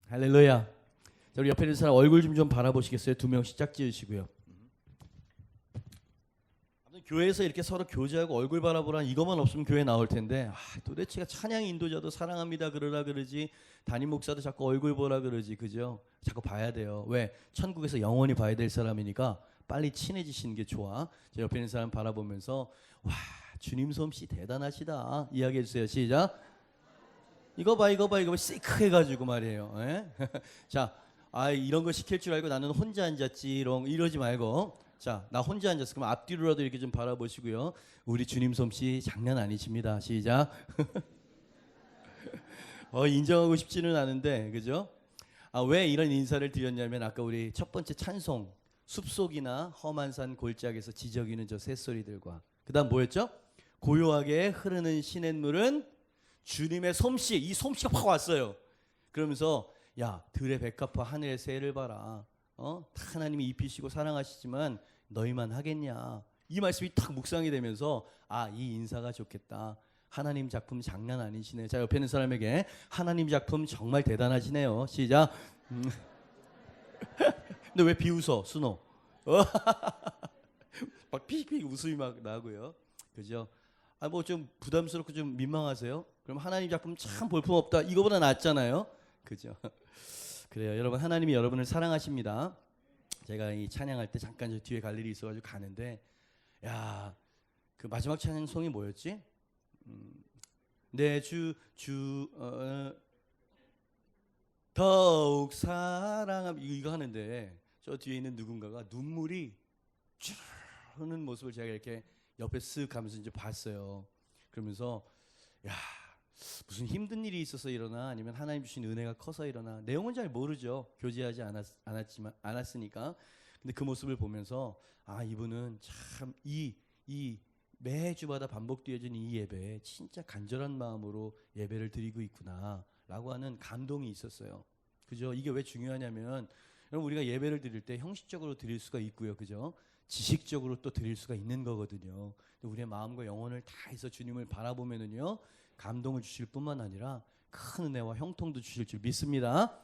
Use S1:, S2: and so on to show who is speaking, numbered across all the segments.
S1: 할렐루야. 자, 우리 옆에 있는 사람 얼굴 좀 바라보시겠어요? 두 명씩 짝 지으시고요. 교회에서 이렇게 서로 교제하고 얼굴 바라보라는 이것만 없으면 교회 나올 텐데, 도대체가 찬양 인도자도 사랑합니다 그러라 그러지, 담임 목사도 자꾸 얼굴 보라 그러지, 그죠? 자꾸 봐야 돼요. 왜? 천국에서 영원히 봐야 될 사람이니까 빨리 친해지시는 게 좋아. 제 옆에 있는 사람 바라보면서 와, 주님 솜씨 대단하시다 이야기해 주세요. 시작. 이거 봐 시크해가지고 말이에요. 자, 이런 거 시킬 줄 알고 나는 혼자 앉았지 이러지 말고, 자, 나 혼자 앉았어. 그럼 앞뒤로라도 이렇게 좀 바라보시고요. 우리 주님 솜씨 장난 아니십니다. 시작. 인정하고 싶지는 않은데, 그죠? 왜 이런 인사를 드렸냐면, 아까 우리 첫 번째 찬송, 숲속이나 험한 산 골짜기에서 지저귀는 저 새소리들과, 그 다음 뭐였죠? 고요하게 흐르는 시냇물은 주님의 솜씨, 이 솜씨가 확 왔어요. 그러면서 야, 들의 백합화 하늘의 새를 봐라. 다 하나님이 입히시고 사랑하시지만 너희만 하겠냐. 이 말씀이 탁 묵상이 되면서 이 인사가 좋겠다. 하나님 작품 장난 아니시네. 자, 옆에 있는 사람에게 하나님 작품 정말 대단하시네요. 시작. 근데 왜 비웃어, 순호? 막 피식피식 웃음이 막 나고요. 그죠? 뭐 좀 부담스럽고 좀 민망하세요? 그럼 하나님 작품 참 볼품없다. 이거보다 낫잖아요. 그죠? 그래요. 여러분, 하나님이 여러분을 사랑하십니다. 제가 이 찬양할 때 잠깐 저 뒤에 갈 일이 있어가지고 가는데, 야, 그 마지막 찬양송이 뭐였지? 내 더욱 사랑함, 이거 하는데 저 뒤에 있는 누군가가 눈물이 쭉 흐르는 모습을 제가 이렇게 옆에 쓱 가면서 이제 봤어요. 그러면서 야, 무슨 힘든 일이 있어서 일어나, 아니면 하나님 주신 은혜가 커서 일어나, 내용은 잘 모르죠. 교제하지 않았으니까. 근데 그 모습을 보면서 이분은 참 이 매주마다 반복되어지는 이 예배에 진짜 간절한 마음으로 예배를 드리고 있구나라고 하는 감동이 있었어요. 그죠? 이게 왜 중요하냐면, 여러분, 우리가 예배를 드릴 때 형식적으로 드릴 수가 있고요. 그죠? 지식적으로 또 드릴 수가 있는 거거든요. 근데 우리의 마음과 영혼을 다해서 주님을 바라보면은요, 감동을 주실 뿐만 아니라 큰 은혜와 형통도 주실 줄 믿습니다.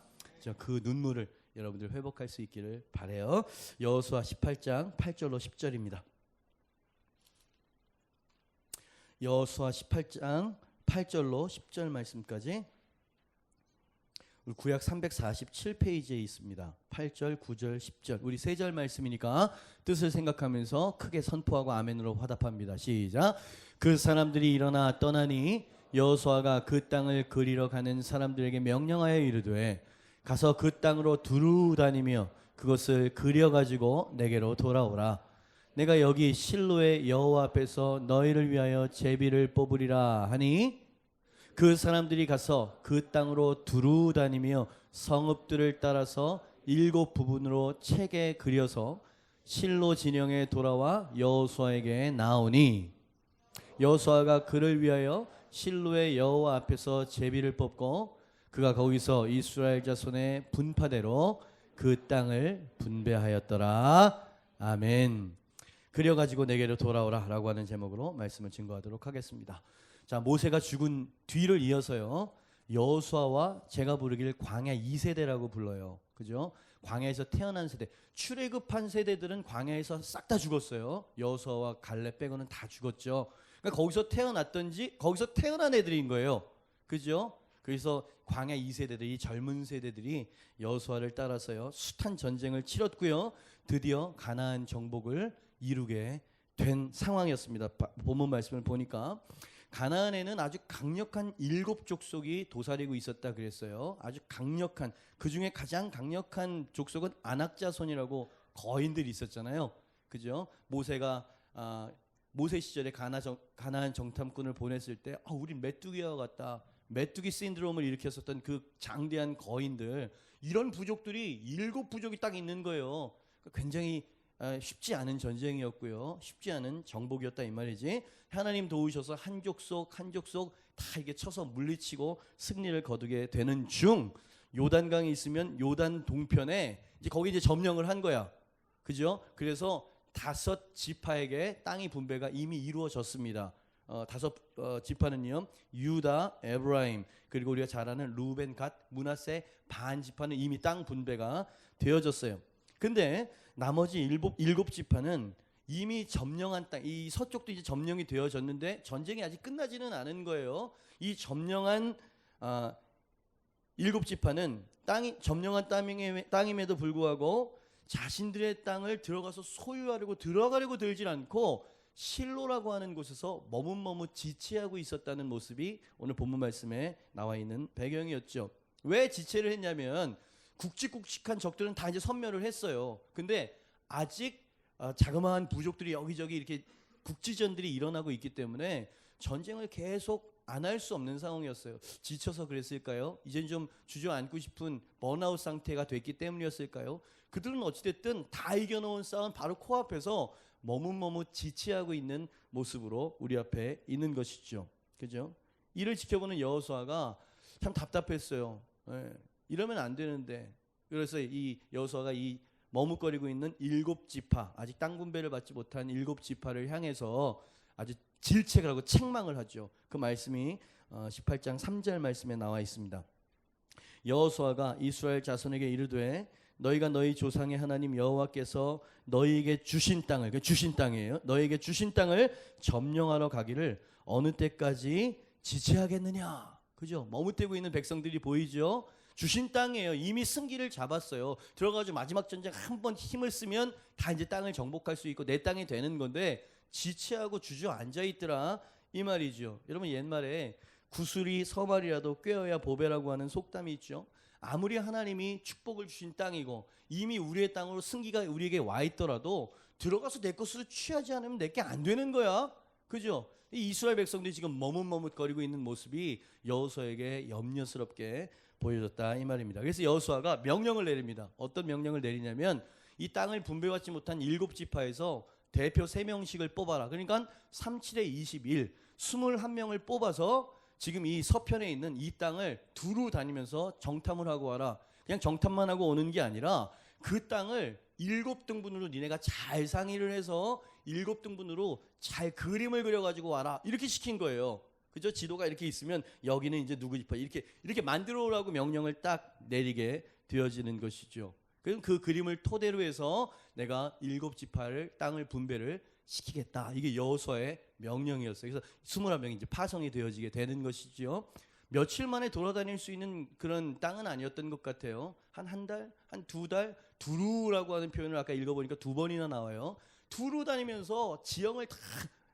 S1: 그 눈물을 여러분들 회복할 수 있기를 바라요. 여호수아 18장 8절로 10절입니다. 여호수아 18장 8절로 10절 말씀까지 우리 구약 347페이지에 있습니다. 8절, 9절, 10절. 우리 세 절 말씀이니까 뜻을 생각하면서 크게 선포하고 아멘으로 화답합니다. 시작. 그 사람들이 일어나 떠나니 여호수아가 그 땅을 그리러 가는 사람들에게 명령하여 이르되, 가서 그 땅으로 두루 다니며 그것을 그려 가지고 내게로 돌아오라. 내가 여기 실로의 여호와 앞에서 너희를 위하여 제비를 뽑으리라 하니, 그 사람들이 가서 그 땅으로 두루 다니며 성읍들을 따라서 7 부분으로 책에 그려서 실로 진영에 돌아와 여호수아에게 나오니, 여호수아가 그를 위하여 실로의 여호와 앞에서 제비를 뽑고 그가 거기서 이스라엘 자손의 분파대로 그 땅을 분배하였더라. 아멘. 그려가지고 내게로 돌아오라 라고 하는 제목으로 말씀을 증거하도록 하겠습니다. 자, 모세가 죽은 뒤를 이어서요, 여호수아와 제가 부르기를 광야 2세대라고 불러요. 그죠? 광야에서 태어난 세대, 출애굽한 세대들은 광야에서 싹 다 죽었어요. 여호수아와 갈렙 빼고는 다 죽었죠. 그러니까 거기서 태어났던지 거기서 태어난 애들인 거예요. 그죠? 그래서 광야 2세대들이, 젊은 세대들이 여호수아를 따라서요, 숱한 전쟁을 치렀고요, 드디어 가나안 정복을 이루게 된 상황이었습니다. 본문 말씀을 보니까 가나안에는 아주 강력한 7 족속이 도사리고 있었다 그랬어요. 아주 강력한, 그 중에 가장 강력한 족속은 안악자손이라고 거인들이 있었잖아요. 그죠? 모세가 모세 시절에 가나안 정탐꾼을 보냈을 때 우린 메뚜기와 같다, 메뚜기 신드롬을 일으켰었던 그 장대한 거인들, 이런 부족들이 7 부족이 딱 있는 거예요. 굉장히 쉽지 않은 전쟁이었고요, 쉽지 않은 정복이었다 이 말이지. 하나님 도우셔서 한 족속 한 족속 다 이게 쳐서 물리치고 승리를 거두게 되는 중, 요단강이 있으면 요단 동편에 거기 점령을 한 거야. 그죠? 그래서 5 지파에게 땅이 분배가 이미 이루어졌습니다. 다섯 지파는요, 유다, 에브라임, 그리고 우리가 잘 아는 루벤, 갓, 므낫세 반 지파는 이미 땅 분배가 되어졌어요. 근데 나머지 일곱 지파는 이미 점령한 땅, 이 서쪽도 이제 점령이 되어졌는데 전쟁이 아직 끝나지는 않은 거예요. 이 점령한 일곱 지파는 점령한 땅임에도 불구하고 자신들의 땅을 들어가서 소유하려고 들어가려고 들질 않고 실로라고 하는 곳에서 머뭇머뭇 지체하고 있었다는 모습이 오늘 본문 말씀에 나와 있는 배경이었죠. 왜 지체를 했냐면 굵직굵직한 적들은 다 이제 섬멸을 했어요. 근데 아직 자그마한 부족들이 여기저기 이렇게 국지전들이 일어나고 있기 때문에 전쟁을 계속 안 할 수 없는 상황이었어요. 지쳐서 그랬을까요? 이젠 좀 주저앉고 싶은 번아웃 상태가 됐기 때문이었을까요? 그들은 어찌됐든 다 이겨놓은 싸움 바로 코앞에서 머뭇머뭇 지체하고 있는 모습으로 우리 앞에 있는 것이죠. 그죠? 이를 지켜보는 여호수아가 참 답답했어요. 이러면 안 되는데. 그래서 이 여호수아가 이 머뭇거리고 있는 일곱 지파, 아직 땅 분배를 받지 못한 일곱 지파를 향해서 아주 질책을 하고 책망을 하죠. 그 말씀이 18장 3절 말씀에 나와 있습니다. 여호수아가 이스라엘 자손에게 이르되 너희가 너희 조상의 하나님 여호와께서 너희에게 주신 땅을, 주신 땅이에요. 너희에게 주신 땅을 점령하러 가기를 어느 때까지 지체하겠느냐. 그죠? 머뭇대고 있는 백성들이 보이죠? 주신 땅이에요. 이미 승기를 잡았어요. 들어가지고 마지막 전쟁 한 번 힘을 쓰면 다 이제 땅을 정복할 수 있고 내 땅이 되는 건데 지체하고 주저앉아 있더라 이 말이죠. 여러분 옛말에 구슬이 서말이라도 꿰어야 보배라고 하는 속담이 있죠. 아무리 하나님이 축복을 주신 땅이고 이미 우리의 땅으로 승기가 우리에게 와 있더라도 들어가서 내 것으로 취하지 않으면 내게 안 되는 거야. 그죠? 이 이스라엘 백성들이 지금 머뭇머뭇거리고 있는 모습이 여호수아에게 염려스럽게 보여졌다 이 말입니다. 그래서 여호수아가 명령을 내립니다. 어떤 명령을 내리냐면 이 땅을 분배받지 못한 일곱 지파에서 대표 3명씩을 뽑아라. 그러니까 37에 21, 21명을 뽑아서 지금 이 서편에 있는 이 땅을 두루 다니면서 정탐을 하고 와라. 그냥 정탐만 하고 오는 게 아니라 그 땅을 7등분으로 니네가 잘 상의를 해서 7등분으로 잘 그림을 그려가지고 와라. 이렇게 시킨 거예요. 그죠? 지도가 이렇게 있으면 여기는 이제 누구 지파 이렇게 만들어 오라고 명령을 딱 내리게 되어지는 것이죠. 그럼 그 그림을 토대로 해서 내가 7지파를 땅을 분배를 시키겠다. 이게 여호수아의 명령이었어요. 그래서 21명이 이제 파송이 되어지게 되는 것이죠. 며칠 만에 돌아다닐 수 있는 그런 땅은 아니었던 것 같아요. 한 달, 한 2달, 두루라고 하는 표현을 아까 읽어보니까 2번이나 나와요. 두루 다니면서 지형을 다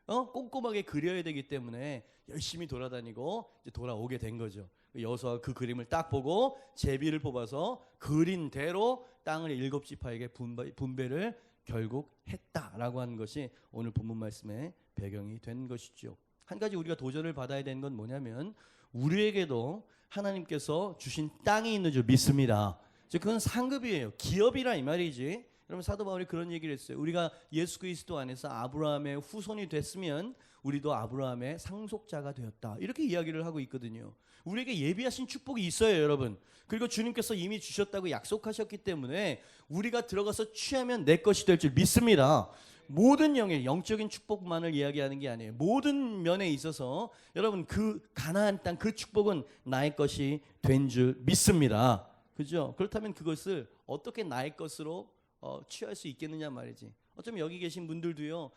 S1: 꼼꼼하게 그려야 되기 때문에 열심히 돌아다니고 이제 돌아오게 된 거죠. 여호수아가 그 그림을 딱 보고 제비를 뽑아서 그린 대로 땅을 7지파에게 분배를 결국 했다라고 하는 것이 오늘 본문 말씀의 배경이 된 것이죠. 한 가지 우리가 도전을 받아야 되는 건 뭐냐면 우리에게도 하나님께서 주신 땅이 있는 줄 믿습니다. 즉 그건 상급이에요. 기업이라 이 말이지. 여러분 사도 바울이 그런 얘기를 했어요. 우리가 예수 그리스도 안에서 아브라함의 후손이 됐으면 우리도 아브라함의 상속자가 되었다. 이렇게 이야기를 하고 있거든요. 우리에게 예비하신 축복이 있어요, 여러분. 그리고 주님께서 이미 주셨다고 약속하셨기 때문에 우리가 들어가서 취하면 내 것이 될 줄 믿습니다. 모든 영적인 축복만을 이야기하는 게 아니에요. 모든 면에 있어서 여러분 그 가나안 땅 그 축복은 나의 것이 된 줄 믿습니다. 그죠? 그렇다면 그것을 어떻게 나의 것으로 취할 수 있겠느냐 말이지. 어쩌면 여기 계신 분들도요,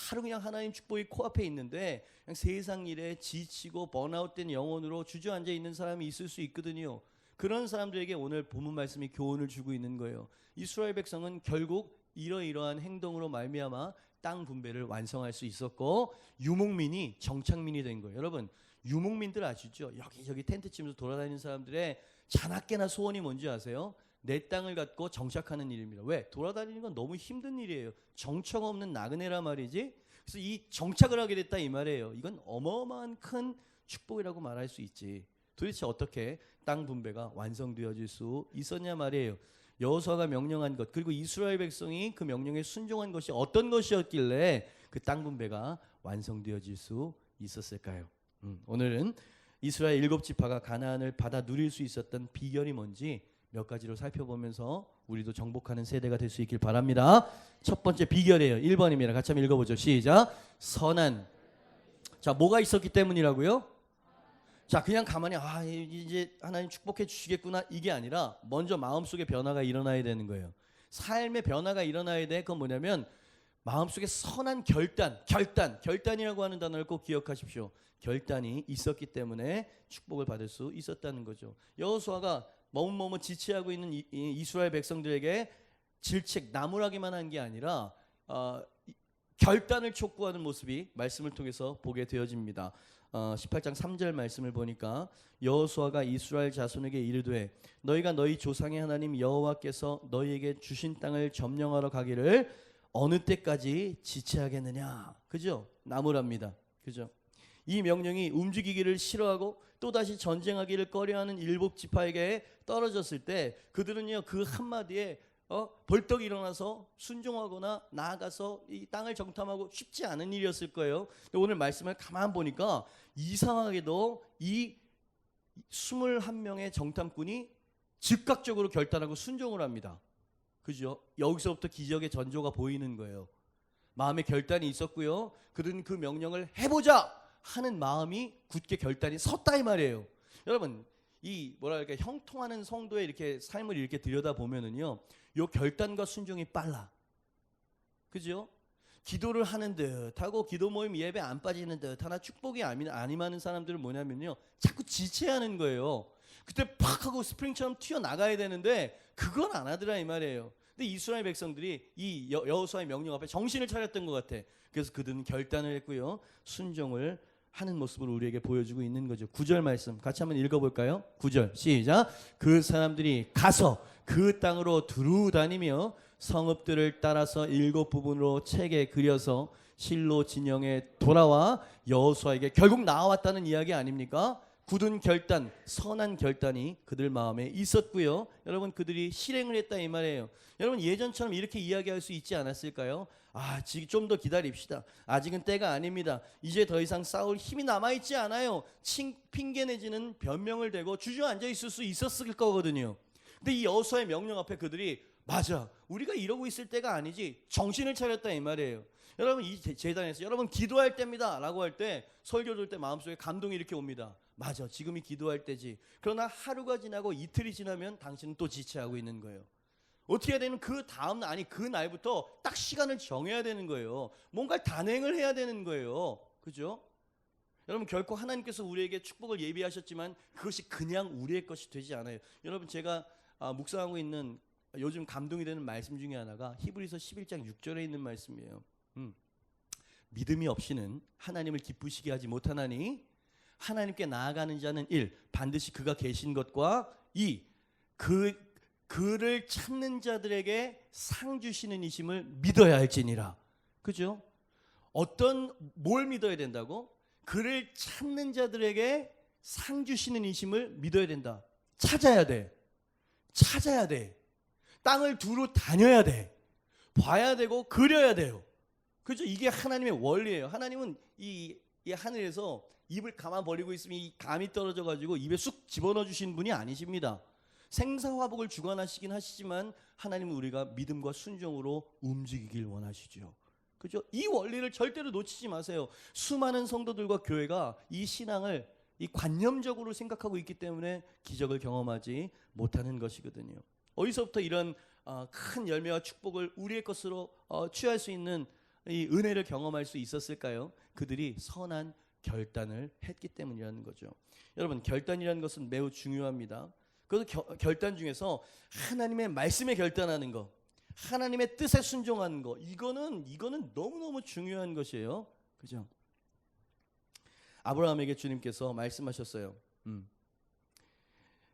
S1: 바로 그냥 하나님 축복이 코앞에 있는데 그냥 세상 일에 지치고 번아웃된 영혼으로 주저앉아 있는 사람이 있을 수 있거든요. 그런 사람들에게 오늘 본문 말씀이 교훈을 주고 있는 거예요. 이스라엘 백성은 결국 이러이러한 행동으로 말미암아 땅 분배를 완성할 수 있었고 유목민이 정착민이 된 거예요. 여러분 유목민들 아시죠? 여기저기 텐트 치면서 돌아다니는 사람들의 자나깨나 소원이 뭔지 아세요? 내 땅을 갖고 정착하는 일입니다. 왜? 돌아다니는 건 너무 힘든 일이에요. 정처가 없는 나그네라 말이지. 그래서 이 정착을 하게 됐다 이 말이에요. 이건 어마어마한 큰 축복이라고 말할 수 있지. 도대체 어떻게 땅 분배가 완성되어질 수 있었냐 말이에요. 여호수아가 명령한 것 그리고 이스라엘 백성이 그 명령에 순종한 것이 어떤 것이었길래 그 땅 분배가 완성되어질 수 있었을까요? 오늘은 이스라엘 7지파가 가나안을 받아 누릴 수 있었던 비결이 뭔지 몇 가지로 살펴보면서 우리도 정복하는 세대가 될 수 있길 바랍니다. 첫 번째 비결이에요. 1번입니다. 같이 한번 읽어보죠. 시작. 선한 자, 뭐가 있었기 때문이라고요? 자, 그냥 가만히 이제 하나님 축복해 주시겠구나 이게 아니라 먼저 마음속에 변화가 일어나야 되는 거예요. 삶의 변화가 일어나야 돼. 그건 뭐냐면 마음속에 선한 결단이라고 하는 단어를 꼭 기억하십시오. 결단이 있었기 때문에 축복을 받을 수 있었다는 거죠. 여호수아가 머뭇머뭇 지체하고 있는 이스라엘 백성들에게 질책, 나무라기만 한 게 아니라 결단을 촉구하는 모습이 말씀을 통해서 보게 되어집니다. 18장 3절 말씀을 보니까 여호수아가 이스라엘 자손에게 이르되 너희가 너희 조상의 하나님 여호와께서 너희에게 주신 땅을 점령하러 가기를 어느 때까지 지체하겠느냐. 그죠? 나무랍니다. 그죠? 이 명령이 움직이기를 싫어하고 또다시 전쟁하기를 꺼려하는 일곱 지파에게 떨어졌을 때 그들은요 그 한마디에 벌떡 일어나서 순종하거나 나아가서 이 땅을 정탐하고 쉽지 않은 일이었을 거예요. 근데 오늘 말씀을 가만 보니까 이상하게도 이 21명의 정탐꾼이 즉각적으로 결단하고 순종을 합니다. 그죠? 여기서부터 기적의 전조가 보이는 거예요. 마음의 결단이 있었고요. 그들은 그 명령을 해보자 하는 마음이 굳게 결단이 섰다 이 말이에요. 여러분 이 뭐랄까 형통하는 성도의 이렇게 삶을 이렇게 들여다 보면은요, 요 결단과 순종이 빨라. 그죠? 기도를 하는 듯하고 기도 모임 예배 안 빠지는 듯 하나 축복이 안 임하는 사람들은 뭐냐면요, 자꾸 지체하는 거예요. 그때 팍 하고 스프링처럼 튀어나가야 되는데 그건 안 하더라 이 말이에요. 근데 이스라엘 백성들이 이 여호수아의 명령 앞에 정신을 차렸던 것 같아. 그래서 그들은 결단을 했고요, 순종을 하는 모습을 우리에게 보여주고 있는 거죠. 9절 말씀 같이 한번 읽어볼까요? 9절 시작. 그 사람들이 가서 그 땅으로 두루 다니며 성읍들을 따라서 7부분으로 책에 그려서 실로 진영에 돌아와 여호수아에게 결국 나왔다는 이야기 아닙니까? 굳은 결단, 선한 결단이 그들 마음에 있었고요. 여러분 그들이 실행을 했다 이 말이에요. 여러분 예전처럼 이렇게 이야기할 수 있지 않았을까요? 지금 좀 더 기다립시다. 아직은 때가 아닙니다. 이제 더 이상 싸울 힘이 남아있지 않아요. 핑계 내지는 변명을 대고 주저앉아 있을 수 있었을 거거든요. 근데 이 여호수아의 명령 앞에 그들이 맞아, 우리가 이러고 있을 때가 아니지, 정신을 차렸다 이 말이에요. 여러분 이 제단에서 여러분 기도할 때입니다 라고 할 때 설교 들 때 마음속에 감동이 이렇게 옵니다. 맞아, 지금이 기도할 때지. 그러나 하루가 지나고 이틀이 지나면 당신은 또 지체하고 있는 거예요. 어떻게 해야 되는, 그 다음 날, 그 날부터 딱 시간을 정해야 되는 거예요. 뭔가를 단행을 해야 되는 거예요. 그죠? 여러분 결코 하나님께서 우리에게 축복을 예비하셨지만 그것이 그냥 우리의 것이 되지 않아요. 여러분 제가 묵상하고 있는 요즘 감동이 되는 말씀 중에 하나가 히브리서 11장 6절에 있는 말씀이에요. 믿음이 없이는 하나님을 기쁘시게 하지 못하나니 하나님께 나아가는 자는 1. 반드시 그가 계신 것과 2. 그를 찾는 자들에게 상 주시는 이심을 믿어야 할지니라. 그죠? 뭘 믿어야 된다고? 그를 찾는 자들에게 상 주시는 이심을 믿어야 된다. 찾아야 돼. 땅을 두루 다녀야 돼. 봐야 되고 그려야 돼요. 그죠? 이게 하나님의 원리예요. 하나님은 이 하늘에서 입을 가만 버리고 있으면 이 감이 떨어져 가지고 입에 쑥 집어넣어 주신 분이 아니십니다. 생사화복을 주관하시긴 하시지만 하나님은 우리가 믿음과 순종으로 움직이길 원하시죠. 그죠? 이 원리를 절대로 놓치지 마세요. 수많은 성도들과 교회가 이 신앙을 이 관념적으로 생각하고 있기 때문에 기적을 경험하지 못하는 것이거든요. 어디서부터 이런 큰 열매와 축복을 우리의 것으로 취할 수 있는 이 은혜를 경험할 수 있었을까요? 그들이 선한 결단을 했기 때문이라는 거죠. 여러분 결단이라는 것은 매우 중요합니다. 그래서 결단 중에서 하나님의 말씀에 결단하는 거, 하나님의 뜻에 순종하는 거, 이거는 너무너무 중요한 것이에요. 그죠? 아브라함에게 주님께서 말씀하셨어요.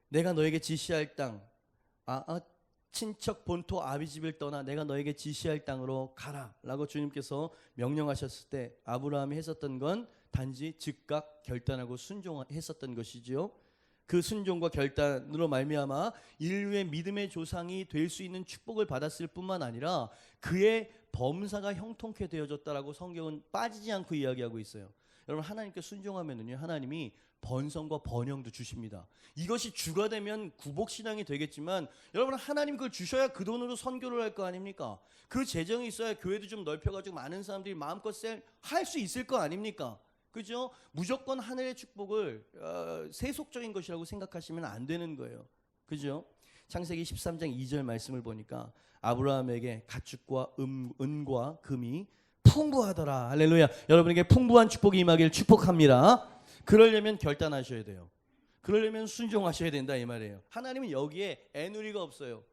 S1: 내가 너에게 지시할 땅, 친척 본토 아비집을 떠나 내가 너에게 지시할 땅으로 가라 라고 주님께서 명령하셨을 때 아브라함이 했었던 건 단지 즉각 결단하고 순종했었던 것이지요. 그 순종과 결단으로 말미암아 인류의 믿음의 조상이 될 수 있는 축복을 받았을 뿐만 아니라 그의 범사가 형통케 되어졌다라고 성경은 빠지지 않고 이야기하고 있어요. 여러분 하나님께 순종하면은요, 하나님이 번성과 번영도 주십니다. 이것이 주가 되면 구복신앙이 되겠지만 여러분 하나님 그걸 주셔야 그 돈으로 선교를 할 거 아닙니까? 그 재정이 있어야 교회도 좀 넓혀가지고 많은 사람들이 마음껏 할 수 있을 거 아닙니까? 그죠? 무조건 하늘의 축복을 세속적인 것이라고 생각하시면 안 되는 거예요. 그죠? 창세기 13장 2절 말씀을 보니까 아브라함에게 가축과 은과 금이 풍부하더라. 할렐루야. 여러분에게 풍부한 축복이 임하길 축복합니다. 그러려면 결단하셔야 돼요. 그러려면 순종하셔야 된다 이 말이에요. 하나님은 여기에 애누리가 없어요.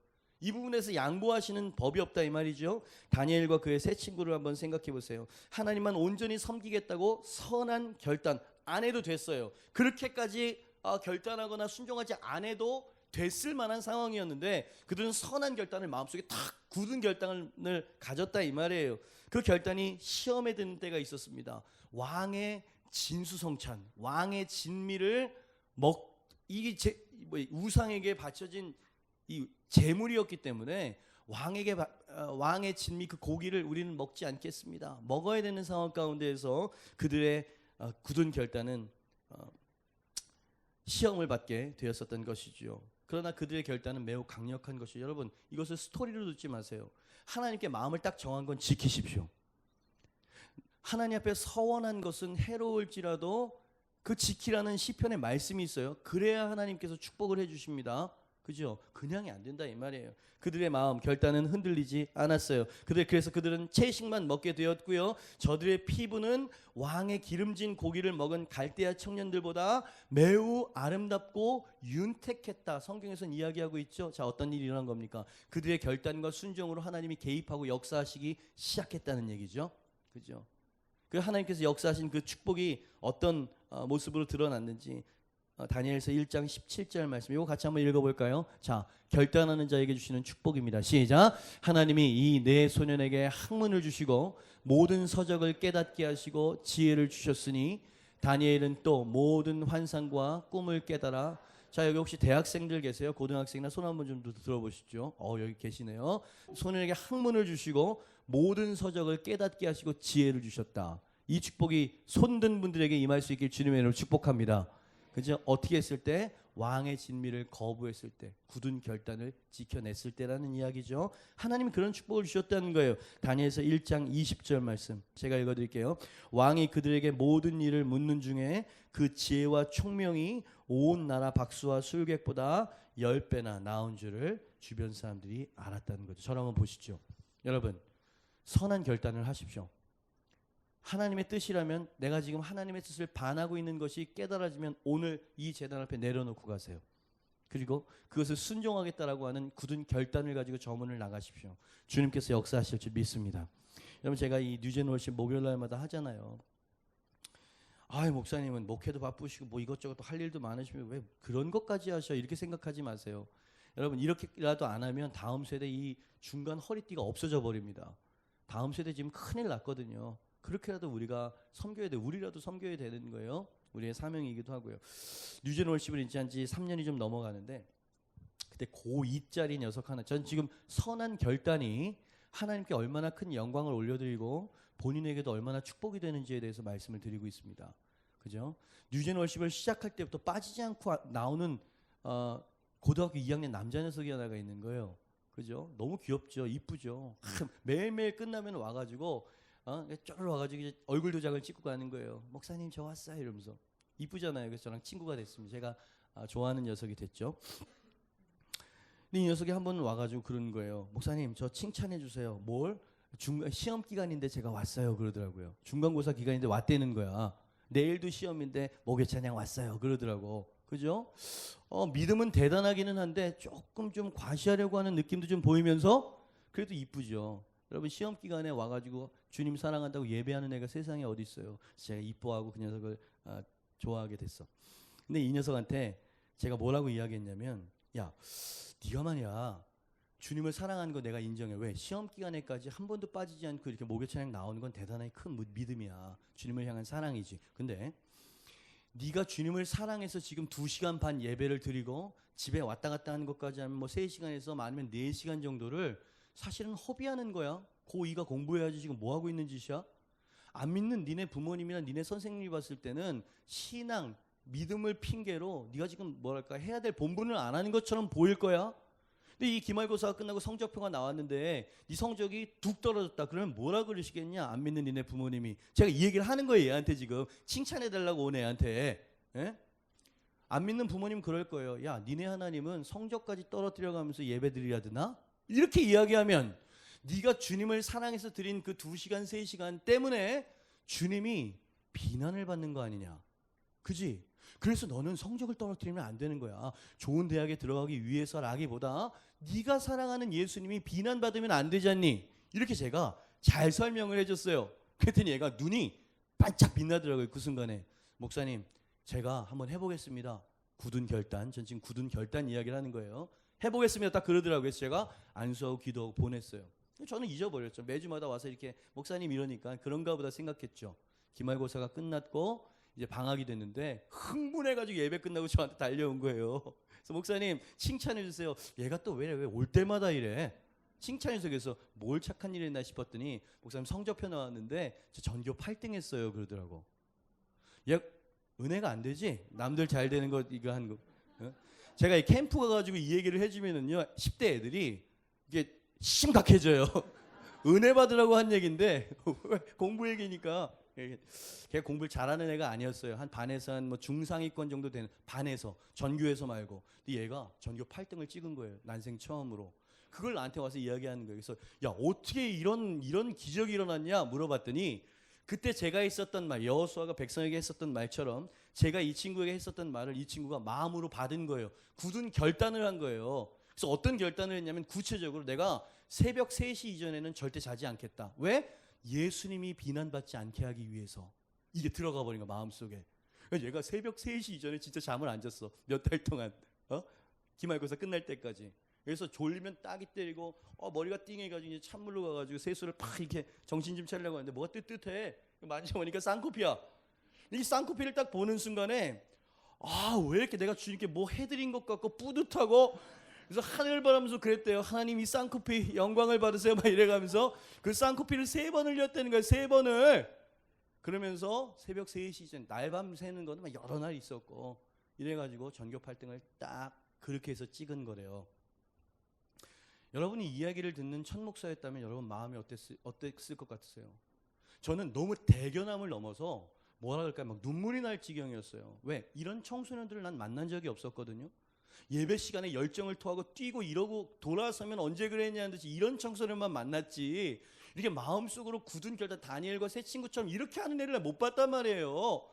S1: 이 부분에서 양보하시는 법이 없다 이 말이죠. 다니엘과 그의 세 친구를 한번 생각해 보세요. 하나님만 온전히 섬기겠다고 선한 결단 안 해도 됐어요. 그렇게까지 결단하거나 순종하지 안 해도 됐을 만한 상황이었는데 그들은 선한 결단을 마음속에 탁 굳은 결단을 가졌다 이 말이에요. 그 결단이 시험에 드는 때가 있었습니다. 왕의 진수성찬, 왕의 진미를 이게 우상에게 바쳐진 이 제물이었기 때문에 왕의 진미 그 고기를 우리는 먹지 않겠습니다. 먹어야 되는 상황 가운데에서 그들의 굳은 결단은 시험을 받게 되었었던 것이지요. 그러나 그들의 결단은 매우 강력한 것이죠. 여러분 이것을 스토리로 듣지 마세요. 하나님께 마음을 딱 정한 건 지키십시오. 하나님 앞에 서원한 것은 해로울지라도 그 지키라는 시편의 말씀이 있어요. 그래야 하나님께서 축복을 해주십니다. 그죠? 그냥이 안 된다 이 말이에요. 그들의 마음 결단은 흔들리지 않았어요. 그래서 그들은 채식만 먹게 되었고요. 저들의 피부는 왕의 기름진 고기를 먹은 갈대아 청년들보다 매우 아름답고 윤택했다. 성경에서는 이야기하고 있죠. 자, 어떤 일이 일어난 겁니까? 그들의 결단과 순종으로 하나님이 개입하고 역사하시기 시작했다는 얘기죠. 그죠? 그 하나님께서 역사하신 그 축복이 어떤 모습으로 드러났는지 다니엘서 1장 17절 말씀 이거 같이 한번 읽어볼까요? 자, 결단하는 자에게 주시는 축복입니다. 시작. 하나님이 이 네 소년에게 학문을 주시고 모든 서적을 깨닫게 하시고 지혜를 주셨으니 다니엘은 또 모든 환상과 꿈을 깨달아. 자, 여기 혹시 대학생들 계세요? 고등학생이나 손 한번 좀 들어보시죠. 여기 계시네요. 소년에게 학문을 주시고 모든 서적을 깨닫게 하시고 지혜를 주셨다. 이 축복이 손든 분들에게 임할 수 있길 주님의 이름으로 축복합니다. 그죠? 어떻게 했을 때? 왕의 진미를 거부했을 때, 굳은 결단을 지켜냈을 때라는 이야기죠. 하나님이 그런 축복을 주셨다는 거예요. 다니엘서 1장 20절 말씀 제가 읽어드릴게요. 왕이 그들에게 모든 일을 묻는 중에 그 지혜와 총명이 온 나라 박수와 술객보다 10배나 나은 줄을 주변 사람들이 알았다는 거죠. 저를 한번 보시죠. 여러분 선한 결단을 하십시오. 하나님의 뜻이라면 내가 지금 하나님의 뜻을 반하고 있는 것이 깨달아지면 오늘 이 제단 앞에 내려놓고 가세요. 그리고 그것을 순종하겠다라고 하는 굳은 결단을 가지고 저문을 나가십시오. 주님께서 역사하실 줄 믿습니다. 여러분 제가 이 뉴젠 월십 목요일 날마다 하잖아요. 목사님은 목회도 바쁘시고 뭐 이것저것 할 일도 많으시면 왜 그런 것까지 하셔 이렇게 생각하지 마세요. 여러분 이렇게라도 안 하면 다음 세대 이 중간 허리띠가 없어져 버립니다. 다음 세대 지금 큰일 났거든요. 그렇게라도 우리가 섬겨야 돼. 우리라도 섬겨야 되는 거예요. 우리의 사명이기도 하고요. 뉴젠 월십을 인지한 지 3년이 좀 넘어가는데 그때 고2짜리 녀석 하나. 전 지금 선한 결단이 하나님께 얼마나 큰 영광을 올려드리고 본인에게도 얼마나 축복이 되는지에 대해서 말씀을 드리고 있습니다. 그죠? 뉴젠 월십을 시작할 때부터 빠지지 않고 나오는 고등학교 2학년 남자 녀석이 하나가 있는 거예요. 그죠? 너무 귀엽죠? 이쁘죠? 매일매일 끝나면 와가지고 쪼르르 와가지고 이제 얼굴 도장을 찍고 가는 거예요. 목사님 저 왔어요 이러면서. 이쁘잖아요. 그래서 저랑 친구가 됐습니다. 제가 좋아하는 녀석이 됐죠. 근데 이 녀석이 한 번 와가지고 그러는 거예요. 목사님 저 칭찬해 주세요. 뭘? 시험 기간인데 제가 왔어요 그러더라고요. 중간고사 기간인데 왔다는 거야. 내일도 시험인데 목요 찬양 왔어요 그러더라고. 그죠? 믿음은 대단하기는 한데 조금 좀 과시하려고 하는 느낌도 좀 보이면서 그래도 이쁘죠. 여러분 시험 기간에 와가지고 주님 사랑한다고 예배하는 애가 세상에 어디 있어요. 제가 이뻐하고 그 녀석을 좋아하게 됐어. 근데 이 녀석한테 제가 뭐라고 이야기했냐면 야 네가 말이야 주님을 사랑하는 거 내가 인정해. 왜? 시험 기간에까지 한 번도 빠지지 않고 이렇게 목요 찬양 나오는 건 대단히 큰 믿음이야. 주님을 향한 사랑이지. 근데 네가 주님을 사랑해서 지금 2시간 반 예배를 드리고 집에 왔다 갔다 하는 것까지 하면 뭐 3시간에서 많으면 4시간 정도를 사실은 허비하는 거야. 고2가 공부해야지 지금 뭐 하고 있는 짓이야? 안 믿는 니네 부모님이나 니네 선생님이 봤을 때는 신앙, 믿음을 핑계로 네가 지금 뭐랄까 해야 될 본분을 안 하는 것처럼 보일 거야. 근데 이 기말고사가 끝나고 성적표가 나왔는데 네 성적이 뚝 떨어졌다. 그러면 뭐라 그러시겠냐? 안 믿는 니네 부모님이. 제가 이 얘기를 하는 거예요. 얘한테 지금. 칭찬해달라고 온 애한테. 예? 안 믿는 부모님 그럴 거예요. 야, 니네 하나님은 성적까지 떨어뜨려가면서 예배드려야 되나? 이렇게 이야기하면 네가 주님을 사랑해서 드린 그 2시간, 3시간 때문에 주님이 비난을 받는 거 아니냐. 그지? 그래서 너는 성적을 떨어뜨리면 안 되는 거야. 좋은 대학에 들어가기 위해서라기보다 네가 사랑하는 예수님이 비난받으면 안 되지 않니? 이렇게 제가 잘 설명을 해줬어요. 그랬더니 얘가 눈이 반짝 빛나더라고요. 그 순간에. 목사님, 제가 한번 해보겠습니다. 굳은 결단. 전 지금 굳은 결단 이야기를 하는 거예요. 해보겠습니다. 딱 그러더라고요. 그래서 제가 안수하고 기도하고 보냈어요. 저는 잊어버렸죠. 매주마다 와서 이렇게 목사님 이러니까 그런가 보다 생각했죠. 기말고사가 끝났고 이제 방학이 됐는데 흥분해가지고 예배 끝나고 저한테 달려온 거예요. 그래서 목사님 칭찬해 주세요. 얘가 또 왜 올 때마다 이래? 칭찬해 주세요. 그래서 뭘 착한 일 했나 싶었더니 목사님 성적표 나왔는데 저 전교 8등 했어요. 그러더라고. 얘 은혜가 안 되지? 남들 잘 되는 거 이거 하는 거. 어? 제가 이 캠프 가가지고 이 얘기를 해주면은요 10대 애들이 이게 심각해져요. 은혜 받으라고 한 얘기인데 공부 얘기니까 걔가 공부를 잘하는 애가 아니었어요. 한 반에서 한 뭐 중상위권 정도 되는 반에서 전교에서 말고. 근데 얘가 전교 8등을 찍은 거예요. 난생 처음으로. 그걸 나한테 와서 이야기하는 거예요. 그래서 야 어떻게 이런 기적이 일어났냐 물어봤더니 그때 제가 했었던 말 여호수아가 백성에게 했었던 말처럼 제가 이 친구에게 했었던 말을 이 친구가 마음으로 받은 거예요. 굳은 결단을 한 거예요. 그래서 어떤 결단을 했냐면 구체적으로 내가 새벽 3시 이전에는 절대 자지 않겠다. 왜? 예수님이 비난받지 않게 하기 위해서. 이게 들어가 버린 거야 마음속에. 얘가 새벽 3시 이전에 진짜 잠을 안 잤어. 몇 달 동안. 기말고사 끝날 때까지. 그래서 졸리면 따기 때리고 머리가 띵해가지고 이제 찬물로 가가지고 세수를 팍 이렇게 정신 좀 차리려고 하는데 뭐가 뜨뜻해. 만져보니까 쌍코피야. 이 쌍코피를 딱 보는 순간에 왜 이렇게 내가 주님께 뭐 해드린 것 같고 뿌듯하고 그래서 하늘을 바라면서 그랬대요. 하나님 이 쌍코피 영광을 받으세요. 막 이래가면서 그 쌍코피를 3번 흘렸다는 거예요. 3번을. 그러면서 새벽 3시 전 날밤 새는 거는 막 여러 날 있었고 이래가지고 전교 8등을 딱 그렇게 해서 찍은 거래요. 여러분이 이야기를 듣는 첫 목사였다면 여러분 마음이 어땠을 것 같으세요? 저는 너무 대견함을 넘어서 뭐라 그럴까요? 막 눈물이 날 지경이었어요. 왜? 이런 청소년들을 난 만난 적이 없었거든요. 예배 시간에 열정을 토하고 뛰고 이러고 돌아서면 언제 그랬냐는 듯이 이런 청소년만 만났지 이렇게 마음속으로 굳은 결단 다니엘과 새 친구처럼 이렇게 하는 애를 못 봤단 말이에요.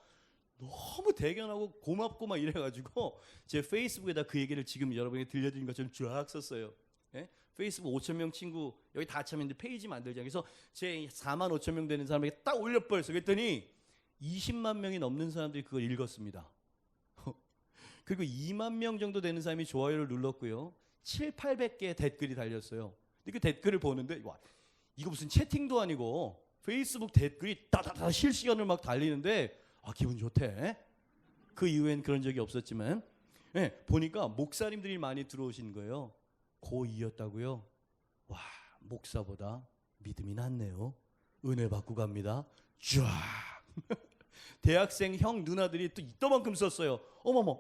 S1: 너무 대견하고 고맙고 막 이래가지고 제 페이스북에다 그 얘기를 지금 여러분에게 들려드린 것처럼 쫙 썼어요. 예? 페이스북 5,000명 친구 여기 다 참여했는데 페이지 만들자. 그래서 제 45,000명 되는 사람에게 딱 올려버렸어. 그랬더니 20만 명이 넘는 사람들이 그걸 읽었습니다. 그리고 2만 명 정도 되는 사람이 좋아요를 눌렀고요. 7,800개의 댓글이 달렸어요. 근데 그 댓글을 보는데 와, 이거 무슨 채팅도 아니고 페이스북 댓글이 따다다 실시간으로 막 달리는데 기분 좋대. 그 이후엔 그런 적이 없었지만 보니까 목사님들이 많이 들어오신 거예요. 고2였다고요? 와, 목사보다 믿음이 낫네요. 은혜 받고 갑니다. 쫙. 대학생 형 누나들이 또 이따만큼 썼어요. 어머머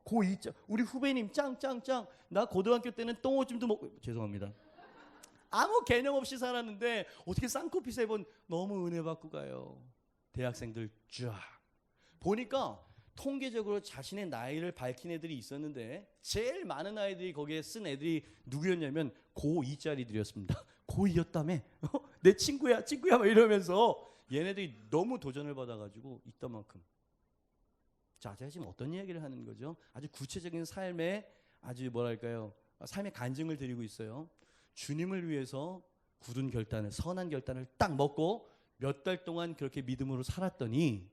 S1: 고2 우리 후배님 짱짱짱. 나 고등학교 때는 똥오줌도 먹고 죄송합니다. 아무 개념 없이 살았는데 어떻게 쌍코피 3번 너무 은혜 받고 가요. 대학생들 쫙. 보니까 통계적으로 자신의 나이를 밝힌 애들이 있었는데 제일 많은 아이들이 거기에 쓴 애들이 누구였냐면 고2짜리들이었습니다. 고2였다며? 내 친구야 막 이러면서 얘네들이 너무 도전을 받아가지고 이따만큼. 자, 제가 지금 어떤 이야기를 하는 거죠? 아주 구체적인 삶의 아주 뭐랄까요? 삶의 간증을 드리고 있어요. 주님을 위해서 굳은 결단을 선한 결단을 딱 먹고 몇 달 동안 그렇게 믿음으로 살았더니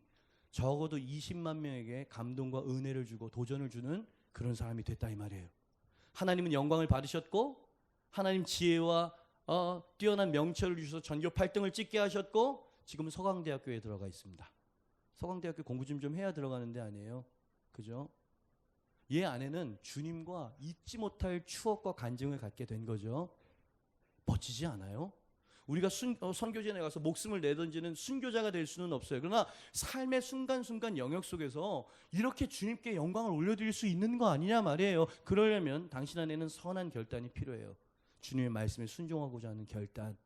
S1: 적어도 20만 명에게 감동과 은혜를 주고 도전을 주는 그런 사람이 됐다 이 말이에요. 하나님은 영광을 받으셨고 하나님 지혜와 뛰어난 명철을 주셔서 전교 8등을 찍게 하셨고 지금은 서강대학교에 들어가 있습니다. 서강대학교 공부 좀 해야 들어가는 데 아니에요. 그죠? 얘 안에는 주님과 잊지 못할 추억과 간증을 갖게 된 거죠. 멋지지 않아요? 우리가 선교지에 나가서 목숨을 내던지는 순교자가 될 수는 없어요. 그러나 삶의 순간순간 영역 속에서 이렇게 주님께 영광을 올려드릴 수 있는 거 아니냐 말이에요. 그러려면 당신 안에는 선한 결단이 필요해요. 주님의 말씀에 순종하고자 하는 결단,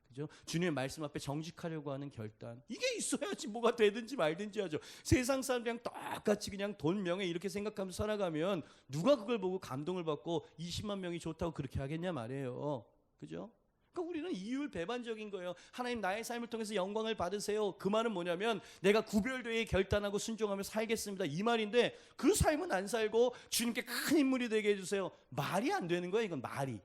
S1: 그죠? 주님의 말씀 앞에 정직하려고 하는 결단, 이게 있어야지 뭐가 되든지 말든지 하죠. 세상 사람들이랑 똑같이 그냥 돈 명예 이렇게 생각하면서 살아가면 누가 그걸 보고 감동을 받고 20만 명이 좋다고 그렇게 하겠냐 말이에요. 그죠? 그러니까 우리는 이율배반적인 거예요. 하나님 나의 삶을 통해서 영광을 받으세요. 그 말은 뭐냐면 내가 구별되게 결단하고 순종하며 살겠습니다, 이 말인데 그 삶은 안 살고 주님께 큰 인물이 되게 해주세요. 말이 안 되는 거예요. 이건 말이.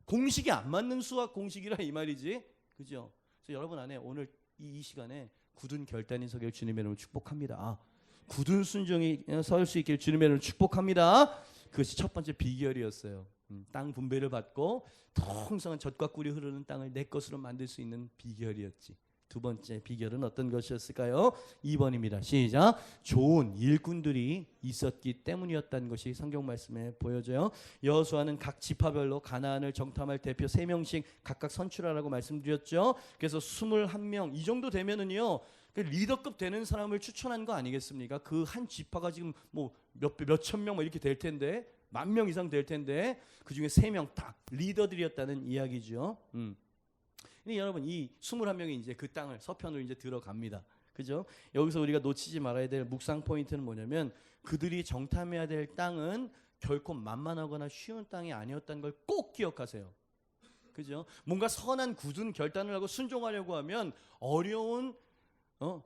S1: 공식이 안 맞는 수학 공식이라 이 말이지. 그죠? 그래서 여러분 안에 오늘 이 시간에 굳은 결단이 서길 주님의 이름으로 축복합니다. 굳은 순종이 설 수 있길 주님의 이름으로 축복합니다. 그것이 첫 번째 비결이었어요. 땅 분배를 받고 풍성한 젖과 꿀이 흐르는 땅을 내 것으로 만들 수 있는 비결이었지. 두 번째 비결은 어떤 것이었을까요? 2번입니다. 시작. 좋은 일꾼들이 있었기 때문이었다는 것이 성경 말씀에 보여져요. 여호수아는 각 지파별로 가나안을 정탐할 대표 3명씩 각각 선출하라고 말씀드렸죠. 그래서 21명 이 정도 되면은요, 리더급 되는 사람을 추천한 거 아니겠습니까? 그 한 지파가 지금 뭐 몇천 명 이렇게 될 텐데, 10,000명 이상 될 텐데 그 중에 3명 딱 리더들이었다는 이야기죠. 근데 여러분 이 21명이 이제 그 땅을 서편으로 이제 들어갑니다. 그죠? 여기서 우리가 놓치지 말아야 될 묵상 포인트는 뭐냐면 그들이 정탐해야 될 땅은 결코 만만하거나 쉬운 땅이 아니었다는 걸 꼭 기억하세요. 그죠? 뭔가 선한 굳은 결단을 하고 순종하려고 하면 어려운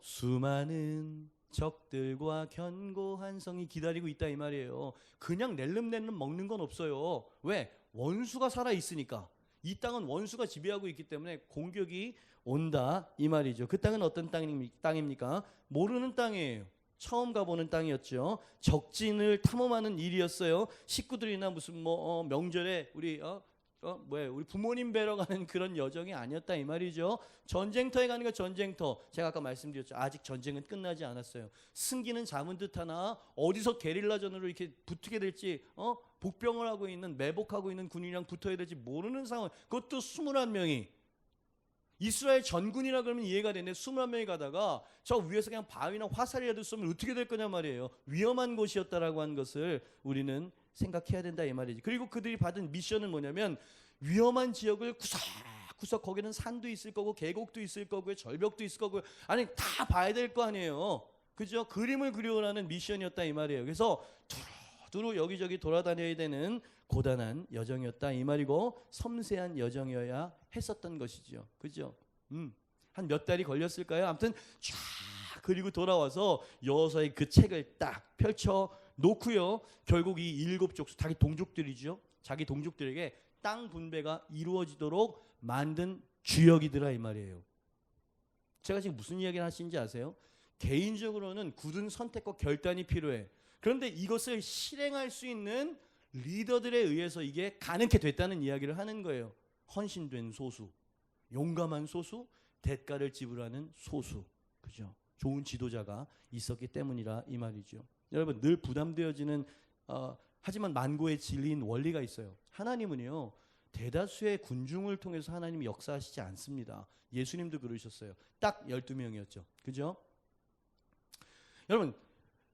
S1: 수많은 적들과 견고한 성이 기다리고 있다 이 말이에요. 그냥 낼름낼름 먹는 건 없어요. 왜? 원수가 살아 있으니까. 이 땅은 원수가 지배하고 있기 때문에 공격이 온다 이 말이죠. 그 땅은 어떤 땅입니까? 모르는 땅이에요. 처음 가보는 땅이었죠. 적진을 탐험하는 일이었어요. 식구들이나 무슨 명절에 우리 우리 부모님 뵈러 가는 그런 여정이 아니었다 이 말이죠. 전쟁터에 가는 거 전쟁터. 제가 아까 말씀드렸죠. 아직 전쟁은 끝나지 않았어요. 승기는 잡은 듯하나 어디서 게릴라전으로 이렇게 붙게 될지 복병을 하고 있는 매복하고 있는 군인이랑 붙어야 될지 모르는 상황. 그것도 21명이 이스라엘 전군이라 그러면 이해가 되는데 21명이 가다가 저 위에서 그냥 바위나 화살이라도 쏘면 어떻게 될 거냐 말이에요. 위험한 곳이었다라고 하는 것을 우리는 생각해야 된다 이 말이지. 그리고 그들이 받은 미션은 뭐냐면 위험한 지역을 구석구석 거기는 산도 있을 거고 계곡도 있을 거고요, 절벽도 있을 거고요. 아니 다 봐야 될 거 아니에요. 그죠? 그림을 그려오라는 미션이었다 이 말이에요. 그래서 두루 여기저기 돌아다녀야 되는 고단한 여정이었다 이 말이고 섬세한 여정이어야 했었던 것이죠. 그죠? 한 몇 달이 걸렸을까요? 아무튼 쫙 그리고 돌아와서 여호수아의 그 책을 딱 펼쳐 놓고요. 결국 이 7족속 자기 동족들이죠. 자기 동족들에게 땅 분배가 이루어지도록 만든 주역이더라 이 말이에요. 제가 지금 무슨 이야기를 하시는지 아세요? 개인적으로는 굳은 선택과 결단이 필요해. 그런데 이것을 실행할 수 있는 리더들에 의해서 이게 가능케 됐다는 이야기를 하는 거예요. 헌신된 소수, 용감한 소수, 대가를 지불하는 소수. 그죠? 좋은 지도자가 있었기 때문이라 이 말이죠. 여러분 늘 부담되어지는 하지만 만고의 진리인 원리가 있어요. 하나님은요 대다수의 군중을 통해서 하나님이 역사하시지 않습니다. 예수님도 그러셨어요. 딱 12명이었죠. 그죠? 여러분